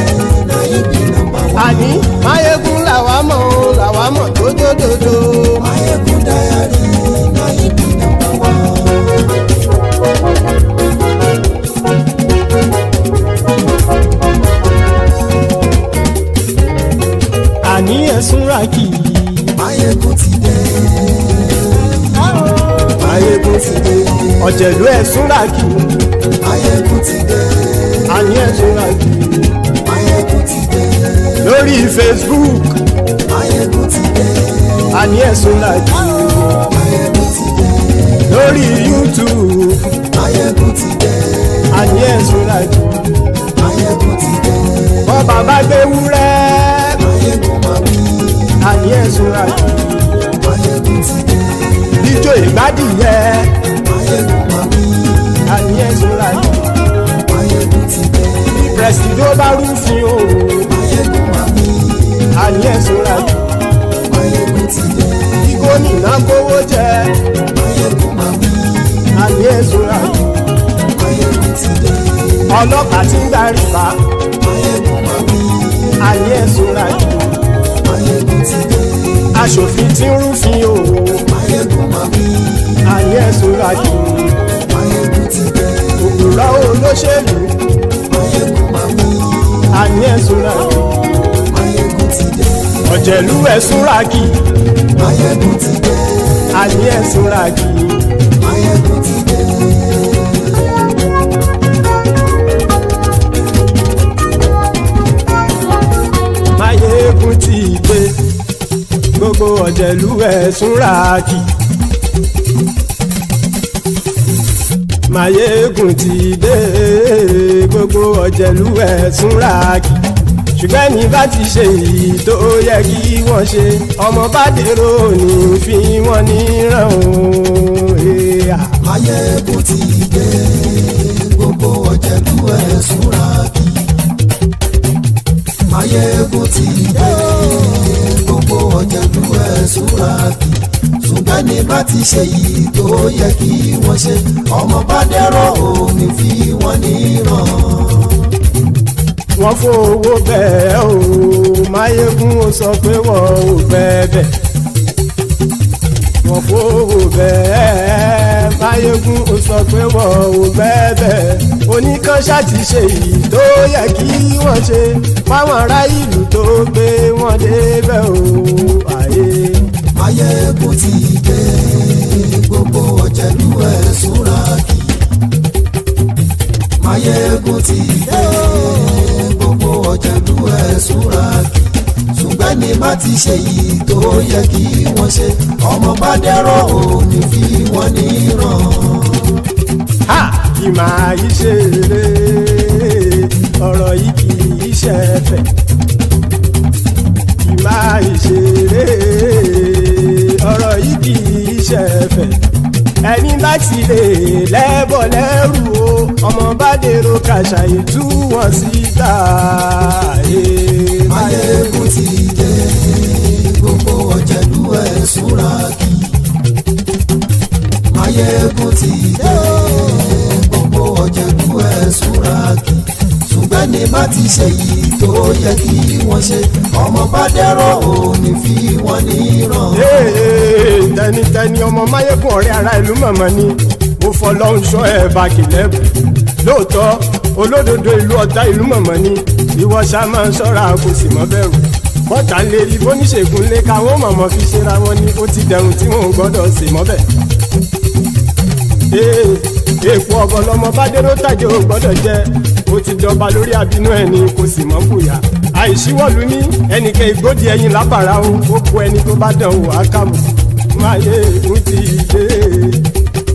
Nayibi number one. Àní Mayegun làwa mọ̀ tó dódòdó. Mayegun diary, Nayibi number one. Àní ẹ̀sùn ràkì. Mayegun ti dé. Mayegun ti dé. Ọ̀jẹ̀lú ẹ̀sùn ràkì. Mayegun ti dé. Àní ẹ̀sùn ràkì. Mayegun ti dé. Lórí Facebook. Mayegun ti dé. Àní ẹ̀sùn ràkì. Mayegun ti dé. Lórí YouTube. Mayegun ti dé. Àní ẹ̀sùn ràkì. Mayegun ti dé. Bọ́ bàbá gbé wúrẹ́. Mayegun máa wí. Àní ẹ̀sùn ràkì. Mayegun ti dé. Ijó ìgbádìyẹ. Mayegun máa wí. Àní ẹ̀sùn ràkì. Mayegun ti dé. Bí pẹ̀sìdó bá rúfin o. Mayegun máa wí. Àní ẹ̀sùn ràkì. Mayegun ti dé. Bí gómìnà kówó jẹ. Mayegun máa wí. Àní ẹ̀sùn ràkì. Mayegun ti dé. Ọlọ́pàá tí ń darí bá. Mayegun máa wí. Àní ẹ̀sùn ràkì. Mayegun ti dé. Aṣòfin tí ń rúfin o. Mayegun máa wí. Àní ẹ̀sùn ràkì. Mayegun ti dé. Òpùrọ́ olóṣèlú. Mayegun máa wí. Àní ẹ̀sùn ràkì. Mayegun ti dé. Ọ̀jẹ̀lú ẹ̀sùn ràkì. Mayegun ti dé. Àní ẹ̀sùn ràkì. Mayegun ti dé. Mayegun ti dé. Gbogbo ọ̀jẹ̀lú ẹ̀sùn ràkì. Mayegun ti dé. Gbogbo ọ̀jẹ̀lú ẹ̀sùn ràkì. Ṣùgbọ́n ní bá ti ṣe èyí tó yẹ kí wọ́n ṣe, ọmọ bá dèrò ní fi wọ́n níran o. Mayegun ti dé. Gbogbo ọ̀jẹ̀lú ẹ̀sùn ràkì. Mayegun ti dé. Gbogbo ọ̀jẹ̀lú ẹ̀sùn ràkì. Ṣùgbọ́n ní bá ti ṣe èyí tó yẹ kí wọ́n ṣe, ọmọ bá dẹ̀rọ̀ ò ní fi wọ́n níran. Wọ́n fowó bẹ́ẹ̀ o. Mayegun ó sọ pé wọ́n ò fẹ́ bẹ́ẹ̀. Wọ́n fowó bẹ́ẹ̀. Mayegun ó sọ pé wọ́n ò fẹ́ bẹ́ẹ̀. Oníkan ṣáàtì ṣe èyí tó yẹ kí wọ́n ṣe fáwọn ará ìlú tó gbé wọn débẹ̀ o. Àyè. Mayegun ti dé. Gbogbo ọ̀jẹ̀lú ẹ̀sùn ràkì. Mayegun ti dé. Gbogbo ọ̀jẹ̀lú ẹ̀sùn ràkì. Ṣùgbọ́n ní bá ti ṣe yìí tó yẹ kí wọ́n ṣe, ọmọ bá dẹ̀rọ̀ ò ní fi wọ́n níran. Ha! Kì máa yí ṣe eré. Ọ̀rọ̀ yìí kì í ṣe ẹ̀fẹ̀. Kì máa yí ṣe eré. Ọ̀rọ̀ yìí kì í ṣe ẹ̀fẹ̀. Ẹni bá ti lè lẹ́bọ̀ lẹ́rù o, ọmọ bá dèrò kàṣàyè tú wọn síta. Mayegun ti dé. Gbogbo ọ̀jẹ̀lú ẹ̀sùn ràkì. Mayegun ti dé. Gbogbo ọ̀jẹ̀lú ẹ̀sùn ràkì. Ṣùgbọ́n ní bá ti ṣe yìí tó yẹ kí wọ́n ṣe ọmọ bá dẹ́rọ̀ ò ní fi wọ́n níran. tẹnitẹni ọmọ máyégún ọ̀rẹ́ ara ìlú mọ̀mọ́ ni mo fọlọ́hún sọ ẹ̀ bá kìlẹ́bù lóòótọ́ olódodo ìlú ọ̀tá ìlú mọ̀mọ́ ni ìwọ ṣá máa ń ṣọ́ra kò sì mọ́ bẹ̀rù bọ́tà lè rí bóníṣègùn lé káwọn mọ̀mọ́ fi ṣera wọn ni ó ti dẹrùn tí wọn ò gbọ́dọ̀ sè mọ́bẹ̀. èèpo ọ̀bọ lọmọ bá dérò tàjẹ́ ò gbọ́dọ̀ jẹ́ ó ti dọba lórí abínú ẹni kò sì mọ́ bùyà àìsíwọ́lu ní ẹnìkẹ́ ìgbódì ẹyin lábàrá o ó kó ẹni tó bá dán wò á kàmù máyé ń ti dé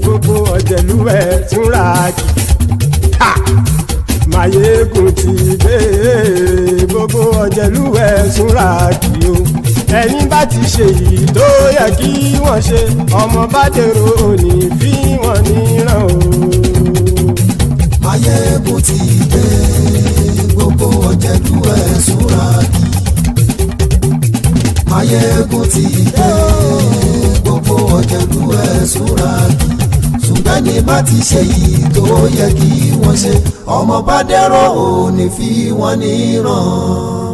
gbogbo ọ̀jẹ̀lúwẹ̀ túnra kì Máyégún ti dé gbogbo ọ̀jẹ̀lúwẹ̀ túnra kì o ẹ̀yin bá ti ṣe yìí tó yẹ kí wọ́n ṣe ọmọ bá dèrò òní fi wọ́n níran o. Máyégún ti dé gbogbo ọ̀jẹ̀lúwẹ̀ túnra kì Máyégún ti dé gbogbo ọ̀jẹ̀lúwẹ̀ túnra kì ṣùgbọ́n ní bá ti ṣe yìí tó yẹ kí wọ́n ṣe ọmọ bá dẹ́rọ̀ ò ní fi wọ́n níran.